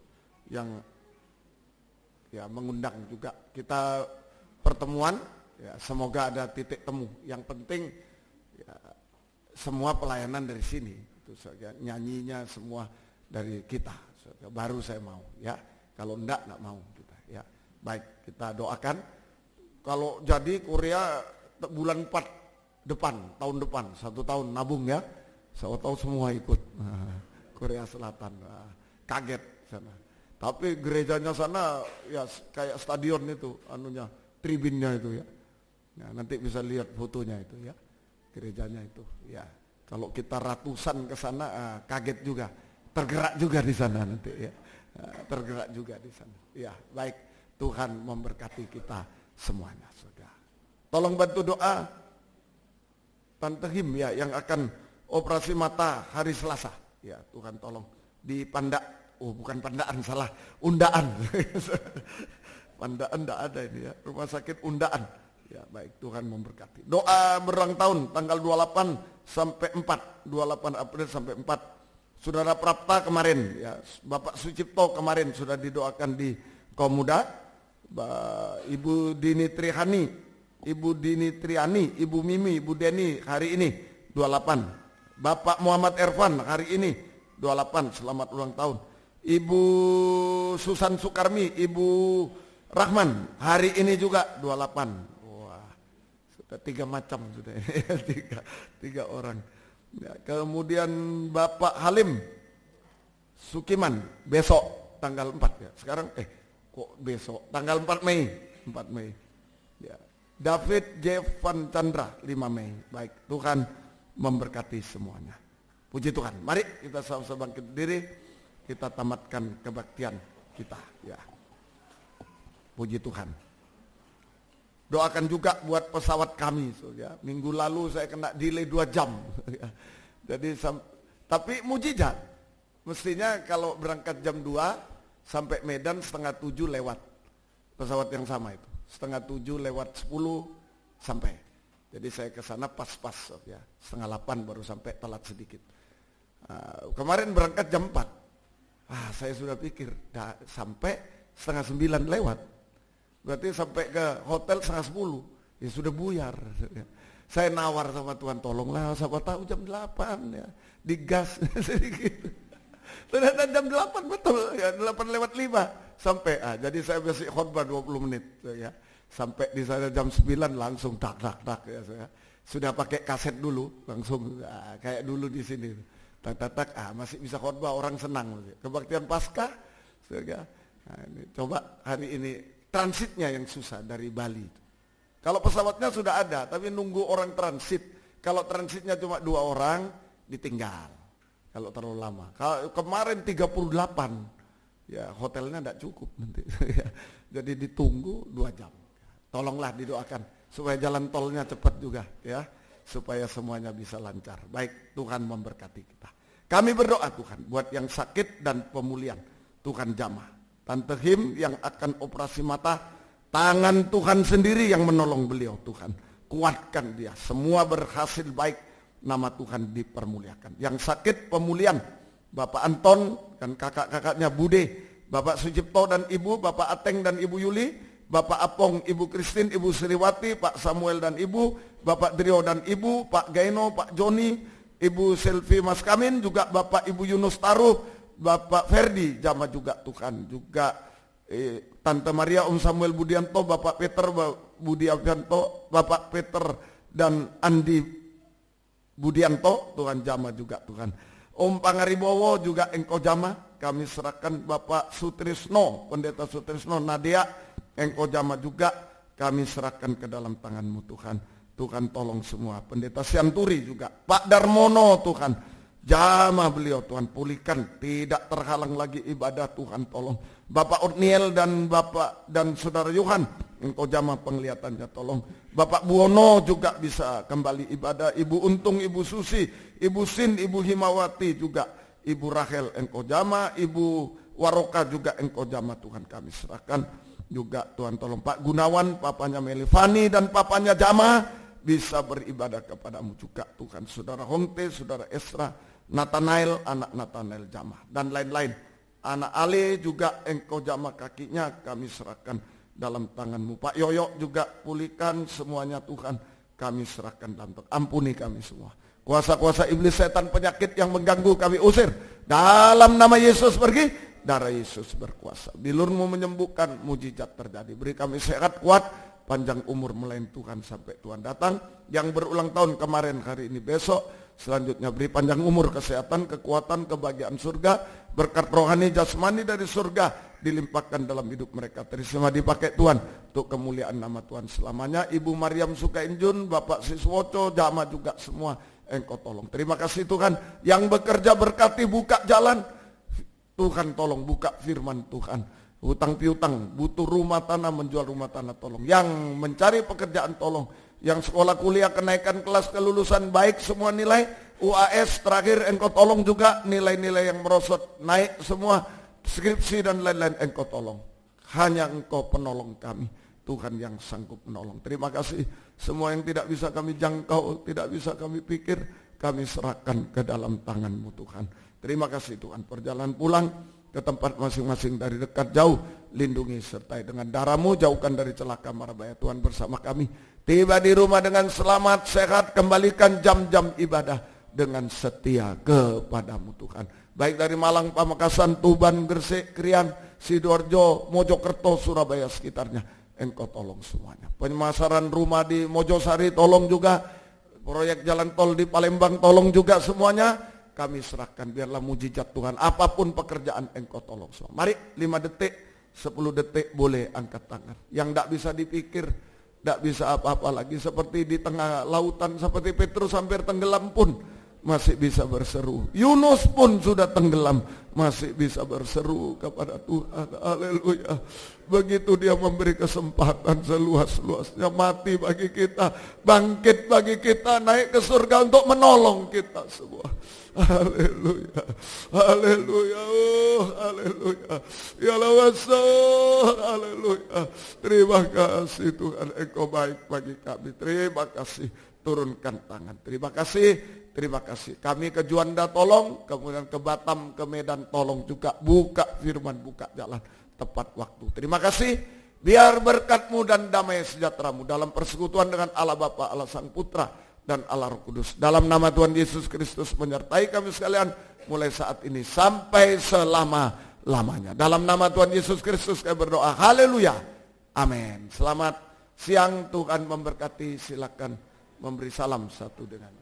yang ya mengundang juga kita pertemuan. Ya, semoga ada titik temu. Yang penting ya, semua pelayanan dari sini. Itu saja, nyanyinya semua dari kita. Baru saya mau ya. Kalau enggak mau kita. Ya, baik, kita doakan. Kalau jadi Korea bulan 4 depan, tahun depan, 1 tahun nabung ya. Saya tahu semua ikut. Korea Selatan, kaget sana. Tapi gerejanya sana ya kayak stadion itu, anunya, tribunnya itu ya. Nah, nanti bisa lihat fotonya itu ya, gerejanya itu. Ya, kalau kita ratusan ke sana, kaget juga, tergerak juga di sana nanti ya, tergerak juga di sana. Ya, baik, Tuhan memberkati kita semuanya, saudara. Tolong bantu doa Tante Him ya, yang akan operasi mata hari Selasa. Ya, Tuhan tolong di Pandak. Oh, bukan Pandaan, salah, Undaan. Pandaan enggak ada ini ya, rumah sakit Undaan. Ya, baik, Tuhan memberkati. Doa berulang tahun tanggal 28 sampai 4, 28 April sampai 4. Saudara Prapta kemarin ya, Bapak Sucipto kemarin sudah didoakan di Komuda. Ibu Dini Trihani, Ibu Dini Triani, Ibu Mimi, Ibu Deni hari ini 28. Bapak Muhammad Ervan hari ini 28, selamat ulang tahun. Ibu Susan Sukarmi, Ibu Rahman hari ini juga 28. Wah, sudah 3 macam sudah. tiga orang. Ya, kemudian Bapak Halim Sukiman besok tanggal 4 ya. Sekarang kok besok tanggal 4 Mei. 4 Mei. Ya. David J. Van Chandra 5 Mei. Baik, Tuhan memberkati semuanya. Puji Tuhan. Mari kita sama-sama bangkit diri. Kita tamatkan kebaktian kita ya. Puji Tuhan. Doakan juga buat pesawat kami ya. Minggu lalu saya kena delay 2 jam ya. Jadi tapi mujizat. Mestinya kalau berangkat jam 2 sampai Medan 6:30 lewat. Pesawat yang sama itu. 6:30 lewat 10 sampai. Jadi saya ke sana pas-pas ya. 7:30 baru sampai, telat sedikit. Kemarin berangkat jam 4. Saya sudah pikir sampai 8:30 lewat. Berarti sampai ke hotel 9:30. Ya sudah buyar. Saya nawar sama Tuhan, tolonglah siapa tahu jam 8 ya. Digas sedikit. Ternyata jam 8 betul ya, 8:05 sampai. Jadi saya biasa khotbah 20 menit ya. Sampai di sana jam 9 langsung tak ya saya. Sudah pakai kaset dulu, langsung kayak dulu di sini. Tak, masih bisa khotbah, orang senang. Kebaktian Paskah, coba hari ini transitnya yang susah dari Bali. Kalau pesawatnya sudah ada, tapi nunggu orang transit. Kalau transitnya cuma 2 orang, ditinggal. Kalau terlalu lama. Kalau kemarin 38, ya hotelnya tidak cukup nanti. Jadi ditunggu 2 jam. Tolonglah didoakan supaya jalan tolnya cepat juga, ya. Supaya semuanya bisa lancar. Baik, Tuhan memberkati kita. Kami berdoa Tuhan buat yang sakit dan pemulihan. Tuhan jamah. Tante Him yang akan operasi mata, tangan Tuhan sendiri yang menolong beliau Tuhan. Kuatkan dia, semua berhasil baik, nama Tuhan dipermuliakan. Yang sakit pemulihan, Bapak Anton dan kakak-kakaknya Bude, Bapak Sucipto dan Ibu, Bapak Ateng dan Ibu Yuli, Bapak Apong, Ibu Kristin, Ibu Sriwati, Pak Samuel dan Ibu, Bapak Drio dan Ibu, Pak Gaino, Pak Joni, Ibu Selvi Mas Kamin, juga Bapak Ibu Yunus Taruh, Bapak Ferdi, jamaah juga Tuhan, juga Tante Maria, Om Samuel Budianto, Bapak Peter Budi Avianto, Bapak Peter dan Andi Budianto, Tuhan jamaah juga Tuhan. Om Pangaribowo juga engkau jamaah, kami serahkan Bapak Sutrisno, Pendeta Sutrisno Nadia, engkau jamaah juga, kami serahkan ke dalam tangan-Mu Tuhan. Tuhan tolong semua. Pendeta Sianturi juga, Pak Darmono Tuhan, jamah beliau Tuhan, pulihkan, tidak terhalang lagi ibadah Tuhan tolong. Bapak Otniel dan Bapak dan Saudara Yohan, engkau jamah penglihatannya tolong. Bapak Buwono juga bisa kembali ibadah. Ibu Untung, Ibu Susi, Ibu Sin, Ibu Himawati juga, Ibu Rahel engkau jamah, Ibu Waroka juga engkau jamah Tuhan, kami serahkan juga Tuhan tolong. Pak Gunawan, papanya Melifani dan papanya jamaah bisa beribadah kepadamu juga Tuhan. Saudara Honte, Saudara Esra, Nathanael, anak Nathanael jamaah dan lain-lain. Anak Ale juga engkau jamah kakinya, kami serahkan dalam tangan-Mu. Pak Yoyo juga pulihkan semuanya Tuhan, kami serahkan dalam tangan. Ampuni kami semua. Kuasa-kuasa iblis, setan, penyakit yang mengganggu kami usir dalam nama Yesus, pergi darah Yesus berkuasa. Bilur-Mu menyembuhkan, mujizat terjadi. Beri kami sehat kuat, panjang umur melayan Tuhan sampai Tuhan datang. Yang berulang tahun kemarin, hari ini, besok, selanjutnya beri panjang umur, kesehatan, kekuatan, kebahagiaan surga, berkat rohani jasmani dari surga dilimpahkan dalam hidup mereka. Terima dipakai Tuhan untuk kemuliaan nama Tuhan selamanya. Ibu Maryam Sukainjun, Bapak Siswoco, Jama juga semua Engkau tolong. Terima kasih Tuhan. Yang bekerja berkati, buka jalan. Tuhan tolong buka firman Tuhan. Hutang piutang, butuh rumah tanah, menjual rumah tanah tolong. Yang mencari pekerjaan tolong. Yang sekolah kuliah kenaikan kelas kelulusan baik semua nilai. UAS terakhir Engkau tolong juga, nilai-nilai yang merosot naik semua. Skripsi dan lain-lain Engkau tolong. Hanya Engkau penolong kami. Tuhan yang sanggup menolong. Terima kasih. Semua yang tidak bisa kami jangkau, tidak bisa kami pikir, kami serahkan ke dalam tangan-Mu Tuhan. Terima kasih Tuhan. Perjalanan pulang ke tempat masing-masing dari dekat jauh, lindungi sertai dengan darah-Mu, jauhkan dari celaka mara bahaya. Tuhan bersama kami. Tiba di rumah dengan selamat, sehat, kembalikan jam-jam ibadah dengan setia kepadamu Tuhan. Baik dari Malang, Pamekasan, Tuban, Gresik, Krian, Sidoarjo, Mojokerto, Surabaya sekitarnya, Engkau tolong semuanya. Pemasaran rumah di Mojosari tolong juga, proyek jalan tol di Palembang tolong juga semuanya. Kami serahkan, biarlah mujizat Tuhan. Apapun pekerjaan Engkau tolong semua. Mari 5 detik, 10 detik boleh angkat tangan. Yang tidak bisa dipikir, tidak bisa apa-apa lagi. Seperti di tengah lautan, seperti Petrus hampir tenggelam pun masih bisa berseru. Yunus pun sudah tenggelam, masih bisa berseru kepada Tuhan. Haleluya. Begitu Dia memberi kesempatan seluas-luasnya, mati bagi kita, bangkit bagi kita, naik ke surga untuk menolong kita semua. Haleluya. Haleluya. Oh, haleluya. Ya lawasa. Haleluya. Terima kasih Tuhan, Engkau baik bagi kami. Terima kasih. Turunkan tangan. Terima kasih. Terima kasih. Kami ke Juanda tolong, kemudian ke Batam, ke Medan tolong juga. Buka firman, buka jalan tepat waktu. Terima kasih. Biar berkat-Mu dan damai sejahtera-Mu dalam persekutuan dengan Allah Bapa, Allah Sang Putra, dan Allah Roh Kudus. Dalam nama Tuhan Yesus Kristus menyertai kami sekalian mulai saat ini sampai selama-lamanya. Dalam nama Tuhan Yesus Kristus kami berdoa. Haleluya. Amin. Selamat siang, Tuhan memberkati. Silakan memberi salam satu dengan